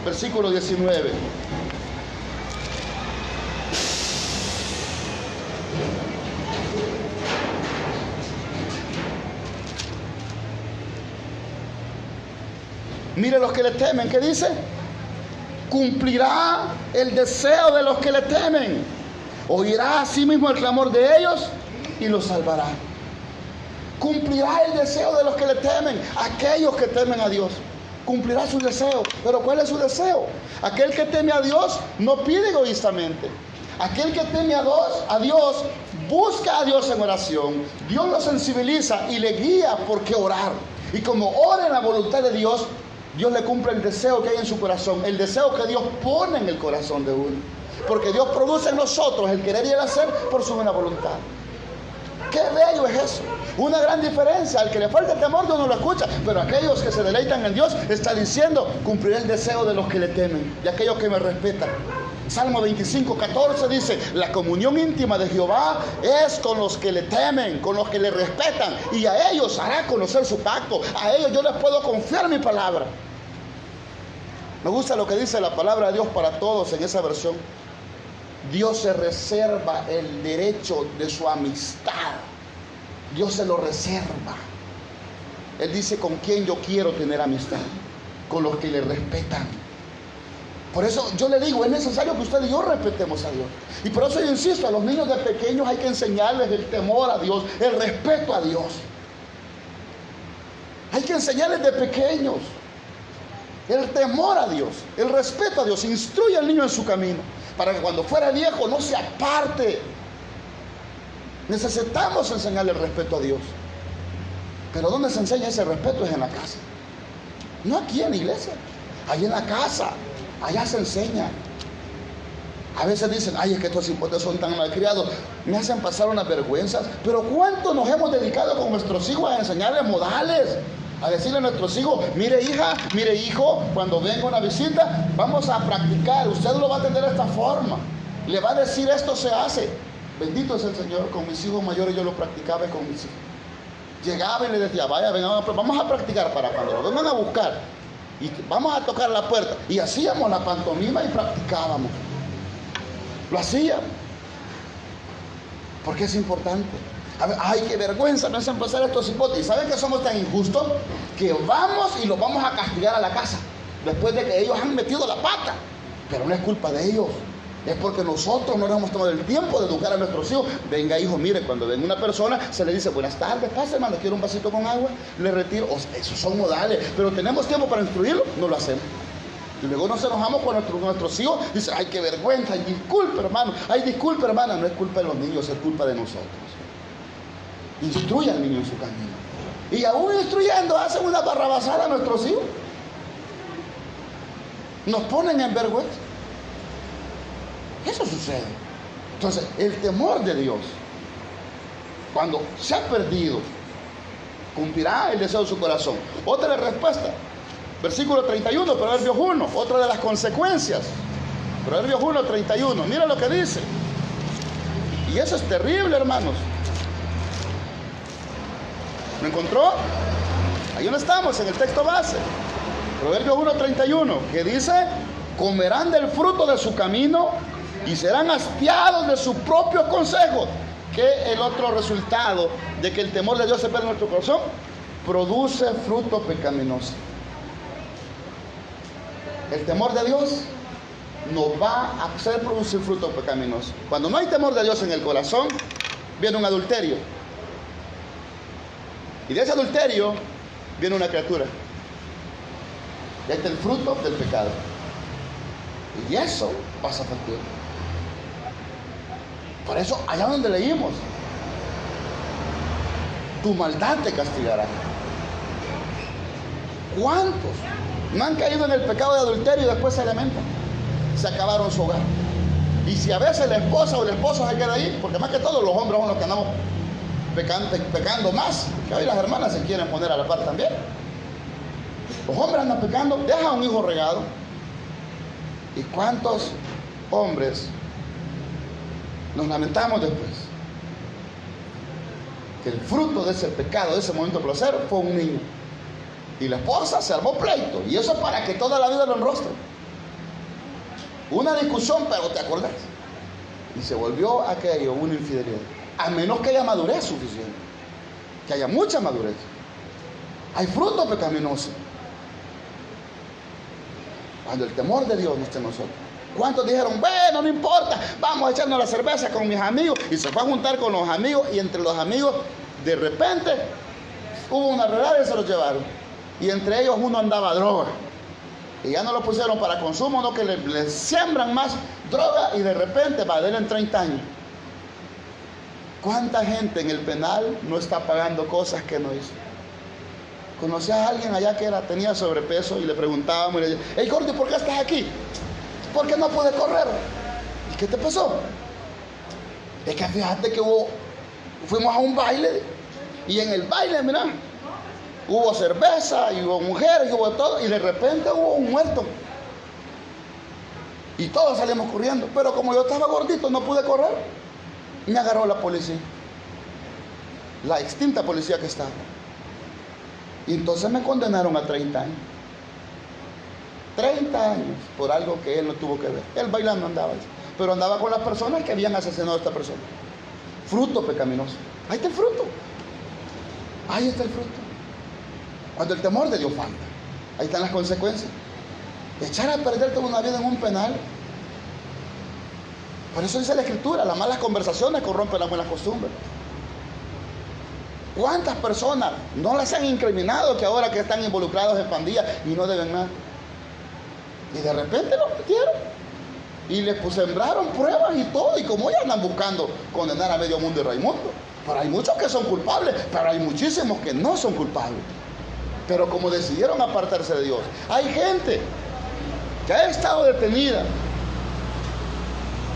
versículo 19. Mire los que le temen, ¿qué dice? Cumplirá el deseo de los que le temen. Oirá asimismo el clamor de ellos y los salvará. Cumplirá el deseo de los que le temen, aquellos que temen a Dios. Cumplirá su deseo. ¿Pero cuál es su deseo? Aquel que teme a Dios no pide egoístamente. Aquel que teme a Dios busca a Dios en oración. Dios lo sensibiliza y le guía por qué orar. Y como ora en la voluntad de Dios, Dios le cumple el deseo que hay en su corazón, el deseo que Dios pone en el corazón de uno. Porque Dios produce en nosotros el querer y el hacer por su buena voluntad. ¡Qué bello es eso! Una gran diferencia. Al que le falta el temor, Dios no lo escucha. Pero aquellos que se deleitan en Dios, está diciendo, cumpliré el deseo de los que le temen, de aquellos que me respetan. Salmo 25, 14 dice, la comunión íntima de Jehová es con los que le temen, con los que le respetan, y a ellos hará conocer su pacto. A ellos yo les puedo confiar mi palabra. Me gusta lo que dice la palabra de Dios para todos en esa versión. Dios se reserva el derecho de su amistad. Dios se lo reserva. Él dice con quién yo quiero tener amistad. Con los que le respetan. Por eso yo le digo, es necesario que usted y yo respetemos a Dios. Y por eso yo insisto, a los niños de pequeños hay que enseñarles el temor a Dios, el respeto a Dios. Hay que enseñarles de pequeños el temor a Dios, el respeto a Dios. Instruye al niño en su camino, para que cuando fuera viejo no se aparte. Necesitamos enseñarle el respeto a Dios. Pero ¿dónde se enseña ese respeto? Es en la casa. No aquí en la iglesia, allí en la casa. Allá se enseña. A veces dicen, ay, es que estos hipotes son tan malcriados, me hacen pasar unas vergüenzas. Pero ¿cuánto nos hemos dedicado con nuestros hijos a enseñarles modales? A decirle a nuestros hijos, mire hija, mire hijo, cuando venga una visita, vamos a practicar, usted lo va a atender de esta forma, le va a decir esto se hace. Bendito es el Señor. Con mis hijos mayores yo lo practicaba con mis hijos. Llegaba y le decía, vaya, venga, vamos a practicar para cuando lo vengan a buscar y vamos a tocar la puerta. Y hacíamos la pantomima y practicábamos. Lo hacíamos. Porque es importante. A ver, ay, qué vergüenza, no hacen pasar estos hipotes. ¿Y saben que somos tan injustos? Que vamos y los vamos a castigar a la casa después de que ellos han metido la pata. Pero no es culpa de ellos. Es porque nosotros no nos hemos tomado el tiempo de educar a nuestros hijos. Venga, hijo, mire, cuando venga una persona, se le dice, buenas tardes, pase, hermano, quiero un vasito con agua, le retiro. O sea, esos son modales, pero tenemos tiempo para instruirlo, no lo hacemos. Y luego nos enojamos con nuestros hijos, dice, ay, qué vergüenza, ay, disculpe, hermano, ay, disculpe, hermana. No es culpa de los niños, es culpa de nosotros. Instruye al niño en su camino. Y aún instruyendo, hacen una barrabasada a nuestros hijos. Nos ponen en vergüenza. Eso sucede. Entonces, el temor de Dios, cuando se ha perdido, cumplirá el deseo de su corazón. Otra respuesta, versículo 31, Proverbios 1, otra de las consecuencias. Proverbios 1, 31, mira lo que dice. Y eso es terrible, hermanos. ¿Lo encontró? Ahí no estamos, en el texto base. Proverbios 1, 31, que dice, comerán del fruto de su camino y serán hastiados de sus propios consejos. ¿Qué es el otro resultado de que el temor de Dios se pierde en nuestro corazón? Produce fruto pecaminoso. El temor de Dios nos va a hacer producir fruto pecaminoso. Cuando no hay temor de Dios en el corazón, viene un adulterio. Y de ese adulterio viene una criatura. Y este es el fruto del pecado. Y eso pasa factura. Por eso, allá donde leímos, tu maldad te castigará. ¿Cuántos no han caído en el pecado de adulterio y después se lamentan? Se acabaron su hogar. Y si a veces la esposa o el esposo se queda ahí, porque más que todos los hombres son los que andamos pecando más, que hoy las hermanas se quieren poner a la par también. Los hombres andan pecando, dejan a un hijo regado. ¿Y cuántos hombres nos lamentamos después? Que el fruto de ese pecado, de ese momento de placer, fue un niño. Y la esposa se armó pleito. Y eso es para que toda la vida lo enrostre. Una discusión, pero te acordás. Y se volvió aquello una infidelidad. A menos que haya madurez suficiente. Que haya mucha madurez. Hay fruto pecaminoso. Cuando el temor de Dios no esté en nosotros. ¿Cuántos dijeron, bueno, no importa, vamos a echarnos la cerveza con mis amigos? Y se fue a juntar con los amigos, y entre los amigos, de repente, hubo una redada y se los llevaron. Y entre ellos uno andaba droga. Y ya no lo pusieron para consumo, no, que le siembran más droga, y de repente va a dar en 30 años. ¿Cuánta gente en el penal no está pagando cosas que no hizo? Conocí a alguien allá que tenía sobrepeso y le preguntábamos, y le decía, hey gordo, ¿por qué estás aquí? ¿Por qué no pude correr? ¿Y qué te pasó? Es que fíjate que fuimos a un baile, y en el baile, mira, hubo cerveza, y hubo mujeres, y hubo todo, y de repente hubo un muerto. Y todos salimos corriendo, pero como yo estaba gordito, no pude correr. Me agarró la policía, la extinta policía que estaba. Y entonces me condenaron a 30 años. 30 años por algo que él no tuvo que ver. Él bailando andaba, pero andaba con las personas que habían asesinado a esta persona. Fruto pecaminoso. Ahí está el fruto. Ahí está el fruto. Cuando el temor de Dios falta, ahí están las consecuencias. Echar a perder toda una vida en un penal. Por eso dice la Escritura, las malas conversaciones corrompen las buenas costumbres. ¿Cuántas personas no las han incriminado que ahora que están involucrados en pandillas y no deben nada? Y de repente los metieron y les sembraron pruebas y todo, y como ya andan buscando condenar a medio mundo de Raimundo. Pero hay muchos que son culpables, pero hay muchísimos que no son culpables. Pero como decidieron apartarse de Dios, hay gente que ha estado detenida,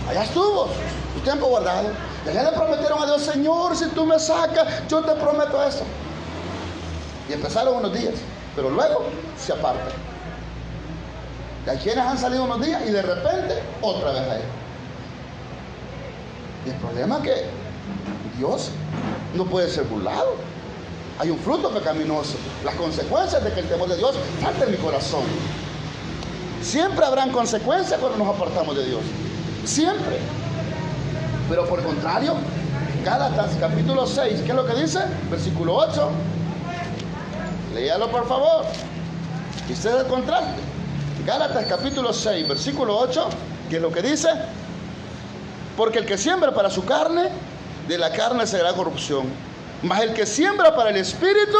allá estuvo su tiempo guardado, y allá le prometieron a Dios, Señor, si tú me sacas, yo te prometo esto. Y empezaron unos días, pero luego se apartan. Y hay quienes han salido unos días y de repente otra vez a él. Y el problema es que Dios no puede ser burlado. Hay un fruto pecaminoso. Las consecuencias de que el temor de Dios falta en mi corazón. Siempre habrán consecuencias cuando nos apartamos de Dios. Siempre. Pero por el contrario, Gálatas capítulo 6, ¿qué es lo que dice? Versículo 8. Léalo por favor. Y usted el contraste. Gálatas capítulo 6, versículo 8, ¿qué es lo que dice? Porque el que siembra para su carne, de la carne segará corrupción. Mas el que siembra para el Espíritu,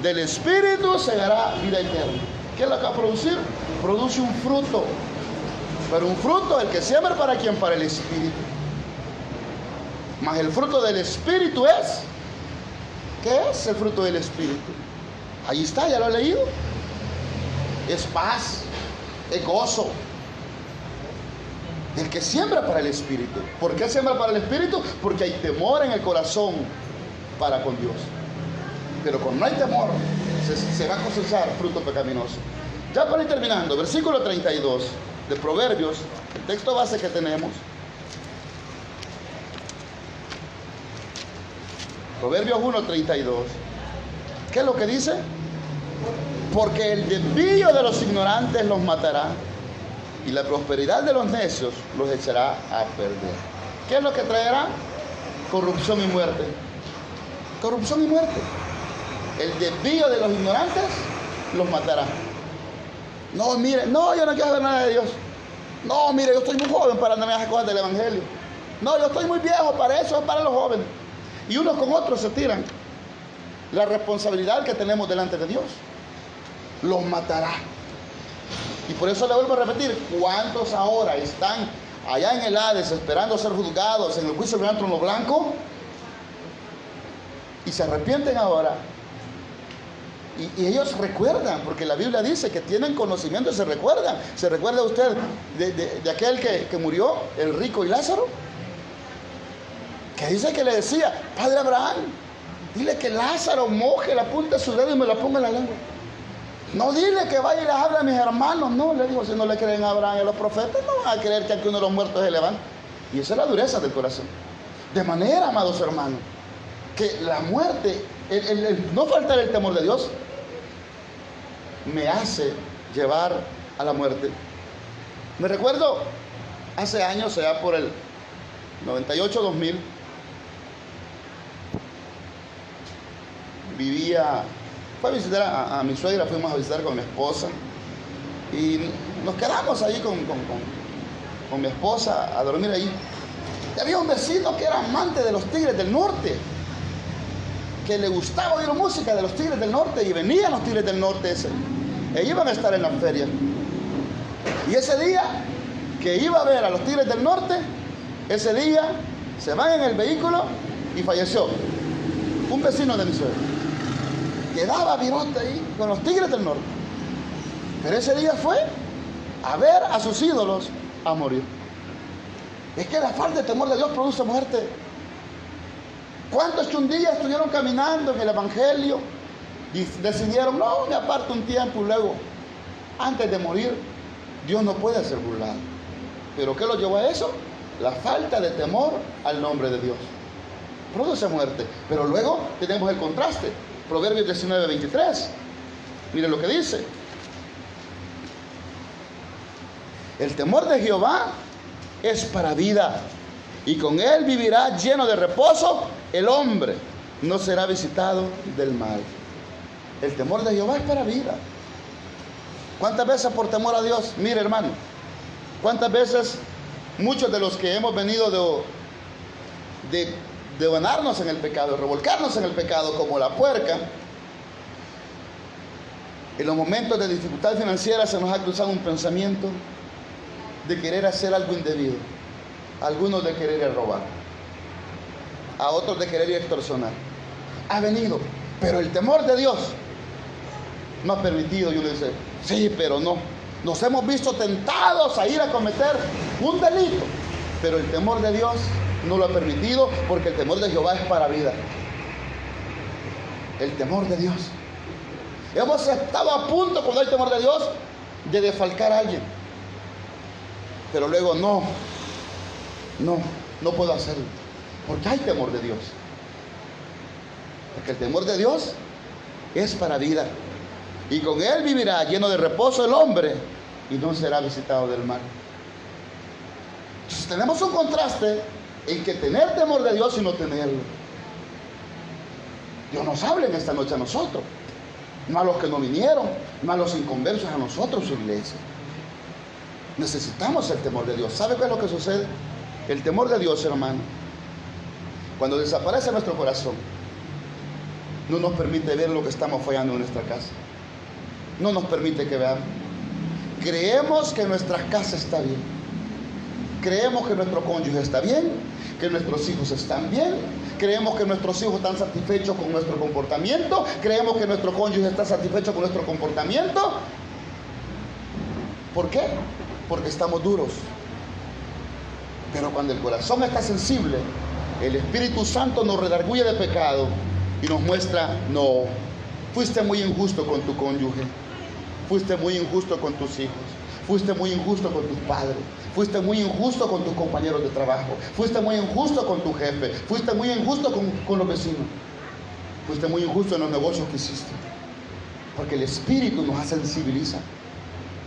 del Espíritu segará vida eterna. ¿Qué es lo que va a producir? Produce un fruto. Pero un fruto, el que siembra para quién? Para el Espíritu. Mas el fruto del Espíritu es, ¿qué es el fruto del Espíritu? Ahí está, ya lo he leído. Es paz, es gozo. El que siembra para el Espíritu. ¿Por qué siembra para el Espíritu? Porque hay temor en el corazón para con Dios. Pero cuando no hay temor, se va a cosechar fruto pecaminoso. Ya para ir terminando, versículo 32 de Proverbios, el texto base que tenemos. Proverbios 1:32. ¿Qué es lo que dice? Porque el desvío de los ignorantes los matará, y la prosperidad de los necios los echará a perder. ¿Qué es lo que traerá? Corrupción y muerte. Corrupción y muerte. El desvío de los ignorantes los matará. No, mire, no, yo no quiero saber nada de Dios. No, mire, yo estoy muy joven para andar en esas cosas del evangelio. No, yo estoy muy viejo para eso, es para los jóvenes. Y unos con otros se tiran la responsabilidad que tenemos delante de Dios. Los matará. Y por eso le vuelvo a repetir, ¿cuántos ahora están allá en el Hades esperando ser juzgados en el juicio del gran trono blanco? Y se arrepienten ahora. Y ellos recuerdan, porque la Biblia dice que tienen conocimiento y se recuerdan. ¿Se recuerda usted de aquel que murió, el rico y Lázaro? Que dice que le decía, Padre Abraham, dile que Lázaro moje la punta de su dedo y me la ponga en la lengua. No, dile que vaya y les hable a mis hermanos. No, le digo, si no le creen a Abraham y a los profetas, no van a creer que aquí uno de los muertos se levanta. Y esa es la dureza del corazón. De manera, amados hermanos, que la muerte, no faltar el temor de Dios, me hace llevar a la muerte. Me recuerdo hace años, allá por el 98-2000, fui a visitar a mi suegra, fuimos a visitar con mi esposa y nos quedamos ahí con mi esposa a dormir ahí. Y había un vecino que era amante de los Tigres del Norte, que le gustaba oír música de los Tigres del Norte, y venían los Tigres del Norte e iban a estar en la feria. Y ese día que iba a ver a los Tigres del Norte, ese día se van en el vehículo y falleció un vecino de mi suegra. Quedaba virote ahí con los Tigres del Norte. Pero ese día fue a ver a sus ídolos a morir. Es que la falta de temor de Dios produce muerte. ¿Cuántos que un día estuvieron caminando en el Evangelio y decidieron, no, me aparto un tiempo y luego, antes de morir, Dios no puede ser burlado? ¿Pero qué lo llevó a eso? La falta de temor al nombre de Dios. Produce muerte. Pero luego tenemos el contraste. Proverbios 19:23. Miren lo que dice. El temor de Jehová es para vida, y con él vivirá lleno de reposo el hombre, no será visitado del mal. El temor de Jehová es para vida. ¿Cuántas veces por temor a Dios? Mire, hermano, ¿cuántas veces muchos de los que hemos venido de vanarnos en el pecado, de revolcarnos en el pecado como la puerca, en los momentos de dificultad financiera se nos ha cruzado un pensamiento de querer hacer algo indebido? A algunos de querer ir a robar, a otros de querer ir a extorsionar. Ha venido, pero el temor de Dios no ha permitido. Y uno dice, sí, pero no. Nos hemos visto tentados a ir a cometer un delito, pero el temor de Dios no lo ha permitido, porque el temor de Jehová es para vida. El temor de Dios. Hemos estado a punto, cuando hay temor de Dios, de defalcar a alguien, pero luego no puedo hacerlo, porque hay temor de Dios. Porque el temor de Dios es para vida, y con él vivirá lleno de reposo el hombre, y no será visitado del mal. Entonces tenemos un contraste en que tener temor de Dios y no tenerlo. Dios nos habla en esta noche a nosotros, no a los que no vinieron, no a los inconversos, a nosotros, su iglesia. Necesitamos el temor de Dios. ¿Sabe qué es lo que sucede? El temor de Dios, hermano, cuando desaparece nuestro corazón, no nos permite ver lo que estamos fallando en nuestra casa. No nos permite que veamos. Creemos que nuestra casa está bien. Creemos que nuestro cónyuge está bien, que nuestros hijos están bien. Creemos que nuestros hijos están satisfechos con nuestro comportamiento. Creemos que nuestro cónyuge está satisfecho con nuestro comportamiento. ¿Por qué? Porque estamos duros. Pero cuando el corazón está sensible, el Espíritu Santo nos redarguye de pecado y nos muestra, no, fuiste muy injusto con tu cónyuge, fuiste muy injusto con tus hijos, fuiste muy injusto con tus padres, fuiste muy injusto con tus compañeros de trabajo, fuiste muy injusto con tu jefe, fuiste muy injusto con los vecinos, fuiste muy injusto en los negocios que hiciste. Porque el Espíritu nos sensibiliza.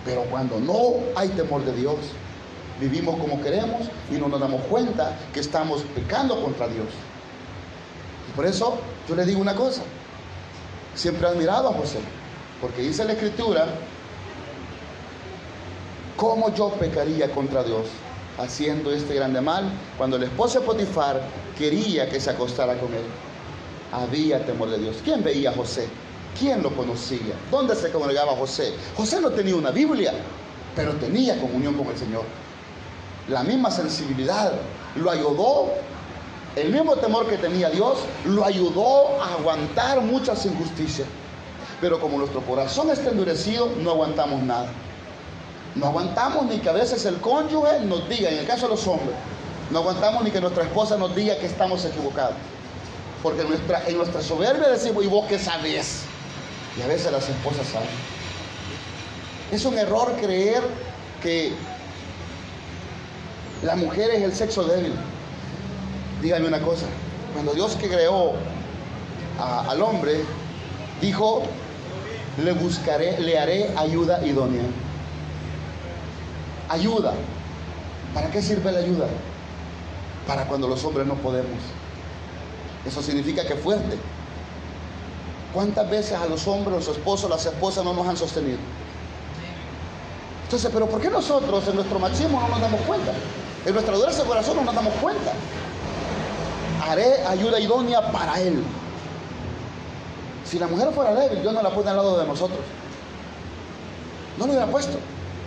Pero cuando no hay temor de Dios, vivimos como queremos y no nos damos cuenta que estamos pecando contra Dios. Y por eso yo le digo una cosa. Siempre he admirado a José, porque dice la Escritura ¿Cómo yo pecaría contra Dios haciendo este grande mal cuando la esposa de Potifar quería que se acostara con él? Había temor de Dios. ¿Quién veía a José? ¿Quién lo conocía? ¿Dónde se congregaba José? José no tenía una Biblia, pero tenía comunión con el Señor. La misma sensibilidad lo ayudó, el mismo temor que tenía Dios, lo ayudó a aguantar muchas injusticias. Pero como nuestro corazón está endurecido, no aguantamos nada. No aguantamos ni que a veces el cónyuge nos diga, en el caso de los hombres, no aguantamos ni que nuestra esposa nos diga que estamos equivocados. Porque en nuestra soberbia decimos, ¿y vos qué sabés? Y a veces las esposas saben. Es un error creer que la mujer es el sexo débil. Dígame una cosa, cuando Dios que creó al hombre, dijo, le haré ayuda idónea. Ayuda. ¿Para qué sirve la ayuda? Para cuando los hombres no podemos. Eso significa que fuerte. ¿Cuántas veces a los hombres, los esposos, las esposas no nos han sostenido? Entonces, ¿pero por qué nosotros en nuestro machismo no nos damos cuenta? En nuestra dureza de corazón no nos damos cuenta. Haré ayuda idónea para él. Si la mujer fuera débil, Dios no la pone al lado de nosotros. No lo hubiera puesto.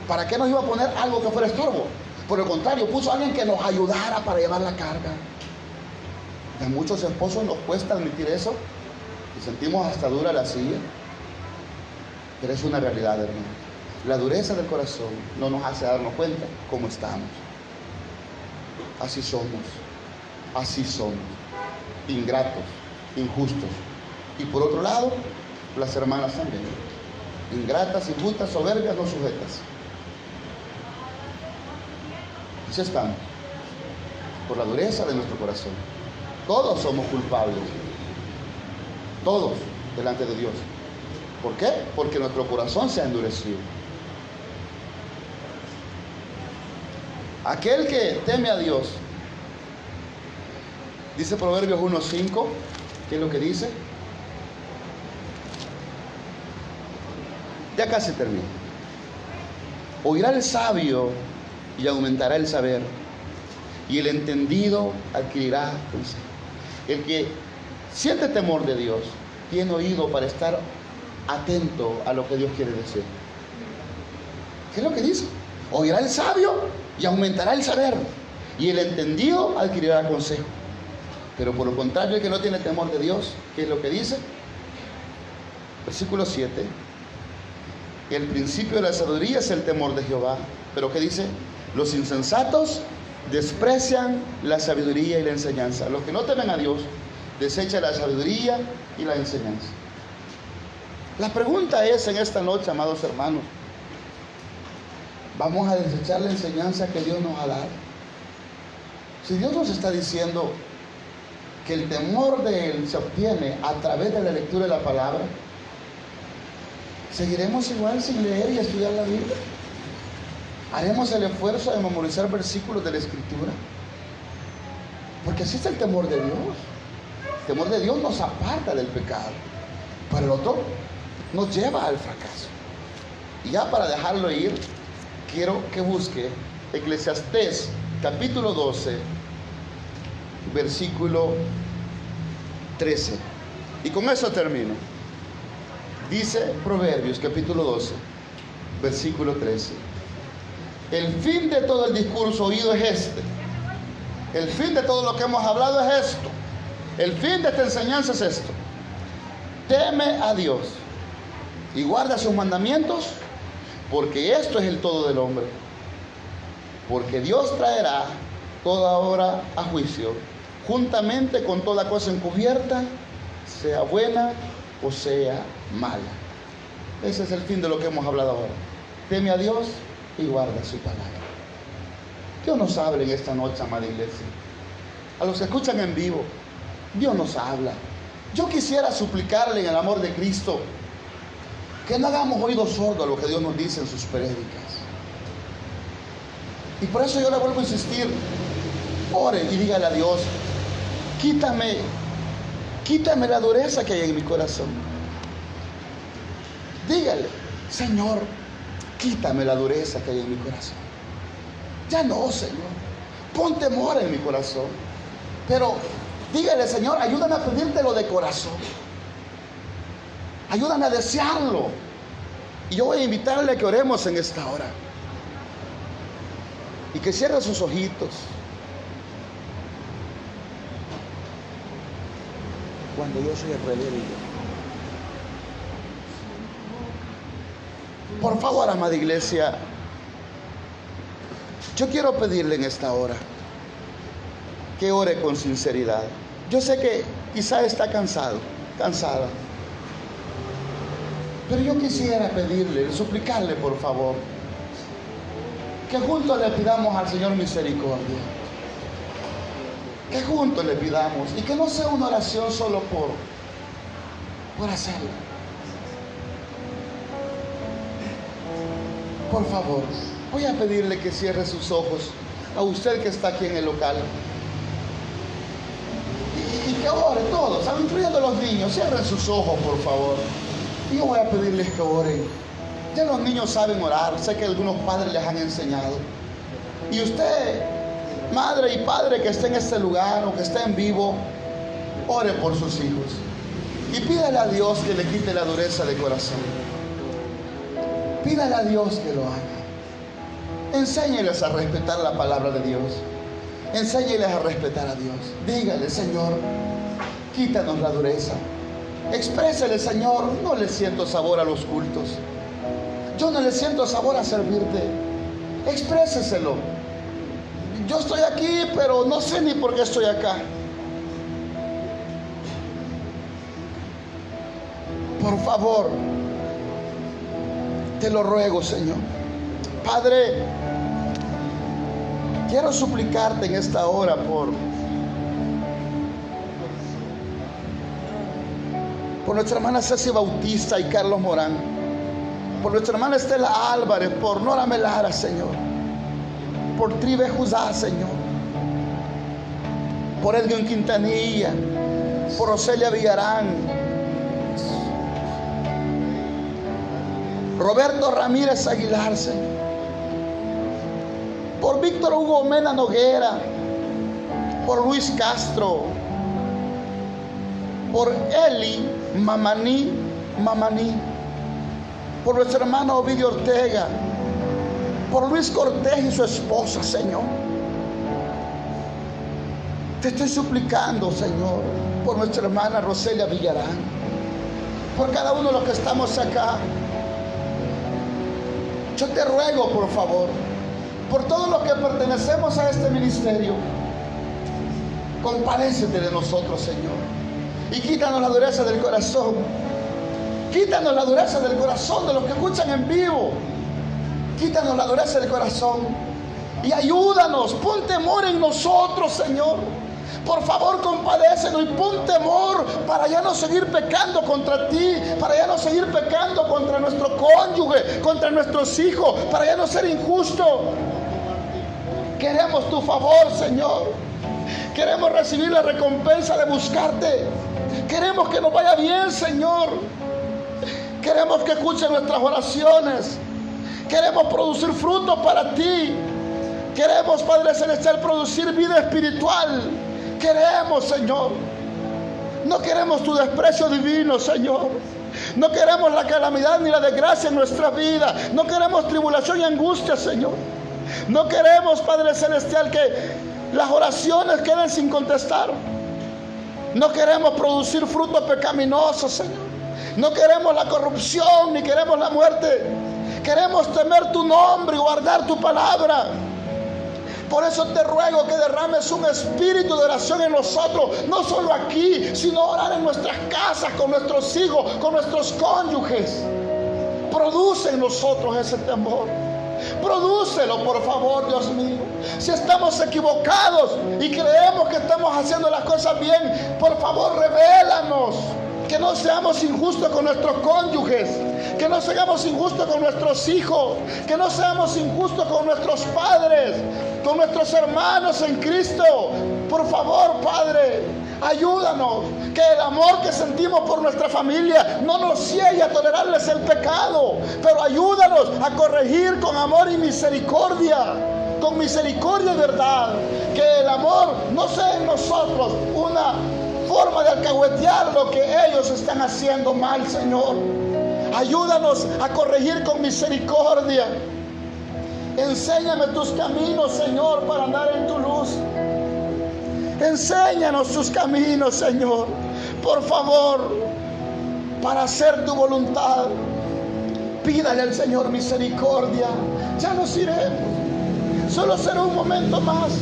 ¿Para qué nos iba a poner algo que fuera estorbo? Por el contrario, puso a alguien que nos ayudara para llevar la carga. A muchos esposos nos cuesta admitir eso y sentimos hasta dura la silla. Pero es una realidad, hermano. La dureza del corazón no nos hace darnos cuenta cómo estamos. Así somos. Así somos. Ingratos, injustos. Y por otro lado, las hermanas también. Ingratas, injustas, soberbias, no sujetas. Así estamos. Por la dureza de nuestro corazón. Todos somos culpables. Todos delante de Dios. ¿Por qué? Porque nuestro corazón se ha endurecido. Aquel que teme a Dios, dice Proverbios 1:5, ¿qué es lo que dice? Ya casi termino. Oirá el sabio y aumentará el saber, y el entendido adquirirá consejo. El que siente temor de Dios tiene oído para estar atento a lo que Dios quiere decir. ¿Qué es lo que dice? Oirá el sabio y aumentará el saber, y el entendido adquirirá consejo. Pero por lo contrario, el que no tiene temor de Dios, ¿qué es lo que dice? Versículo 7. El principio de la sabiduría es el temor de Jehová. Pero ¿qué dice? Los insensatos desprecian la sabiduría y la enseñanza. Los que no temen a Dios desechan la sabiduría y la enseñanza. La pregunta es en esta noche, amados hermanos, ¿vamos a desechar la enseñanza que Dios nos ha dado? Si Dios nos está diciendo que el temor de Él se obtiene a través de la lectura de la palabra, ¿seguiremos igual sin leer y estudiar la Biblia? ¿Haremos el esfuerzo de memorizar versículos de la Escritura? Porque así está el temor de Dios. El temor de Dios nos aparta del pecado, pero el otro nos lleva al fracaso. Y ya para dejarlo ir, quiero que busque Eclesiastés capítulo 12, versículo 13. Y con eso termino. Dice Proverbios capítulo 12, versículo 13. El fin de todo el discurso oído es este. El fin de todo lo que hemos hablado es esto. El fin de esta enseñanza es esto. Teme a Dios y guarda sus mandamientos, porque esto es el todo del hombre. Porque Dios traerá toda obra a juicio, juntamente con toda cosa encubierta, sea buena o sea mala. Ese es el fin de lo que hemos hablado ahora. Teme a Dios y guarda su palabra. Dios nos habla en esta noche, amada iglesia. A los que escuchan en vivo, Dios nos habla. Yo quisiera suplicarle en el amor de Cristo que no hagamos oído sordo a lo que Dios nos dice en sus prédicas. Y por eso yo le vuelvo a insistir: ore y dígale a Dios, quítame la dureza que hay en mi corazón. Dígale: Señor, quítame la dureza que hay en mi corazón. Ya no, Señor. Pon temor en mi corazón. Pero dígale, Señor, ayúdame a pedírtelo de corazón. Ayúdame a desearlo. Y yo voy a invitarle a que oremos en esta hora. Y que cierre sus ojitos. Cuando yo soy el rebelde. Por favor, amada iglesia, yo quiero pedirle en esta hora que ore con sinceridad. Yo sé que quizá está cansada, pero yo quisiera pedirle, suplicarle por favor, que juntos le pidamos al Señor misericordia. Que juntos le pidamos, y que no sea una oración solo por hacerlo. Por favor, voy a pedirle que cierre sus ojos a usted que está aquí en el local. Y que ore todos, incluyendo los niños. Cierren sus ojos, por favor. Y yo voy a pedirles que oren. Ya los niños saben orar. Sé que algunos padres les han enseñado. Y usted, madre y padre que esté en este lugar o que esté en vivo, ore por sus hijos. Y pídale a Dios que le quite la dureza de corazón. Pídale a Dios que lo haga. Enséñeles a respetar la palabra de Dios. Enséñeles a respetar a Dios. Dígale, Señor, quítanos la dureza. Exprésele, Señor, no le siento sabor a los cultos. Yo no le siento sabor a servirte. Expréseselo. Yo estoy aquí, pero no sé ni por qué estoy acá. Por favor, te lo ruego, Señor. Padre, quiero suplicarte en esta hora por nuestra hermana Ceci Bautista y Carlos Morán, por nuestra hermana Estela Álvarez, por Nora Melara, Señor, por Tribe Juzá, Señor, por Edwin Quintanilla, por Roselia Villarán, Roberto Ramírez Aguilar, Señor, por Víctor Hugo Mena Noguera, por Luis Castro, por Eli Mamaní, por nuestro hermano Ovidio Ortega, por Luis Cortés y su esposa, Señor. Te estoy suplicando, Señor, por nuestra hermana Roselia Villarán, por cada uno de los que estamos acá. Yo te ruego, por favor, por todos los que pertenecemos a este ministerio, compadécete de nosotros, Señor, y quítanos la dureza del corazón. Quítanos la dureza del corazón de los que escuchan en vivo. Quítanos la dureza del corazón y ayúdanos. Pon temor en nosotros, Señor. Por favor, compadécenos y pon temor para ya no seguir pecando contra ti, para ya no seguir pecando contra nuestro cónyuge, contra nuestros hijos, para ya no ser injusto. Queremos tu favor, Señor. Queremos recibir la recompensa de buscarte. Queremos que nos vaya bien, Señor. Queremos que escuchen nuestras oraciones. Queremos producir frutos para ti. Queremos, Padre Celestial, producir vida espiritual. Queremos, Señor. No queremos tu desprecio divino, Señor. No queremos la calamidad ni la desgracia en nuestra vida. No queremos tribulación y angustia, Señor. No queremos, Padre Celestial, que las oraciones queden sin contestar. No queremos producir frutos pecaminosos, Señor. No queremos la corrupción ni queremos la muerte. Queremos temer tu nombre y guardar tu palabra. Por eso te ruego que derrames un espíritu de oración en nosotros, no solo aquí, sino orar en nuestras casas, con nuestros hijos, con nuestros cónyuges. Produce en nosotros ese temor. Prodúcelo, por favor, Dios mío. Si estamos equivocados y creemos que estamos haciendo las cosas bien, por favor, revélanos. Que no seamos injustos con nuestros cónyuges, que no seamos injustos con nuestros hijos, que no seamos injustos con nuestros padres, con nuestros hermanos en Cristo. Por favor, Padre, Ayúdanos, que el amor que sentimos por nuestra familia no nos ciegue a tolerarles el pecado, pero ayúdanos a corregir con amor y misericordia, con misericordia y verdad. Que el amor no sea en nosotros una forma de alcahuetear lo que ellos están haciendo mal, Señor. Ayúdanos a corregir con misericordia. Enséñame tus caminos, Señor, para andar en tu luz. Enséñanos tus caminos, Señor, por favor, para hacer tu voluntad. Pídale al Señor misericordia. Ya nos iremos. Solo será un momento más.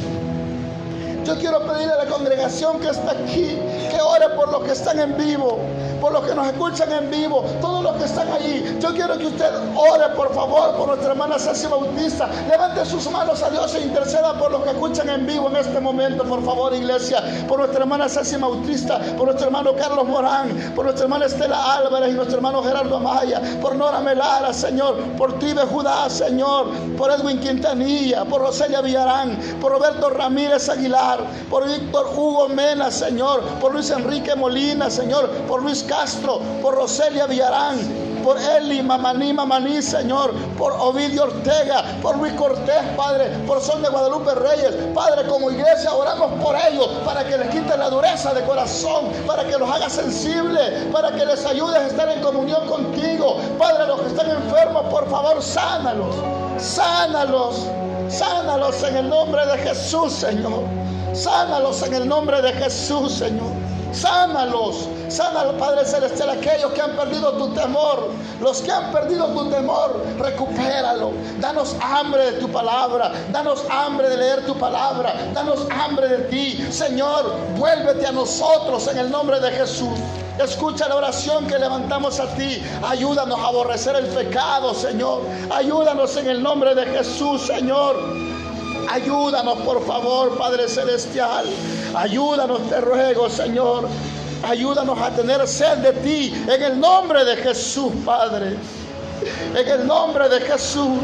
Yo quiero pedirle a la congregación que está aquí, que ore por los que están en vivo, por los que nos escuchan en vivo, todos los que están allí. Yo quiero que usted ore, por favor, por nuestra hermana Ceci Bautista. Levante sus manos a Dios e interceda por los que escuchan en vivo en este momento, por favor, iglesia. Por nuestra hermana Ceci Bautista, por nuestro hermano Carlos Morán, por nuestra hermana Estela Álvarez y nuestro hermano Gerardo Amaya, por Nora Melara, Señor, por Tibe Judá, Señor, por Edwin Quintanilla, por Roselia Villarán, por Roberto Ramírez Aguilar, por Víctor Hugo Mena, Señor, por Luis Enrique Molina, Señor, por Luis Castro, por Roselia Villarán, por Eli Mamaní, Señor, por Ovidio Ortega, por Luis Cortés, Padre, por Sonia Guadalupe Reyes. Padre, como iglesia oramos por ellos, para que les quite la dureza de corazón, para que los haga sensibles, para que les ayudes a estar en comunión contigo. Padre, los que están enfermos, por favor, sánalos, sánalos, sánalos en el nombre de Jesús, Señor. Sánalos en el nombre de Jesús, Señor. Sánalos, sánalos, Padre Celestial, aquellos que han perdido tu temor, los que han perdido tu temor, recupéralo. Danos hambre de tu palabra, danos hambre de leer tu palabra, danos hambre de ti, Señor. Vuélvete a nosotros en el nombre de Jesús. Escucha la oración que levantamos a ti. Ayúdanos a aborrecer el pecado, Señor. Ayúdanos en el nombre de Jesús, Señor. Ayúdanos, por favor, Padre Celestial. Ayúdanos, te ruego, Señor. Ayúdanos a tener sed de ti en el nombre de Jesús, Padre. En el nombre de Jesús.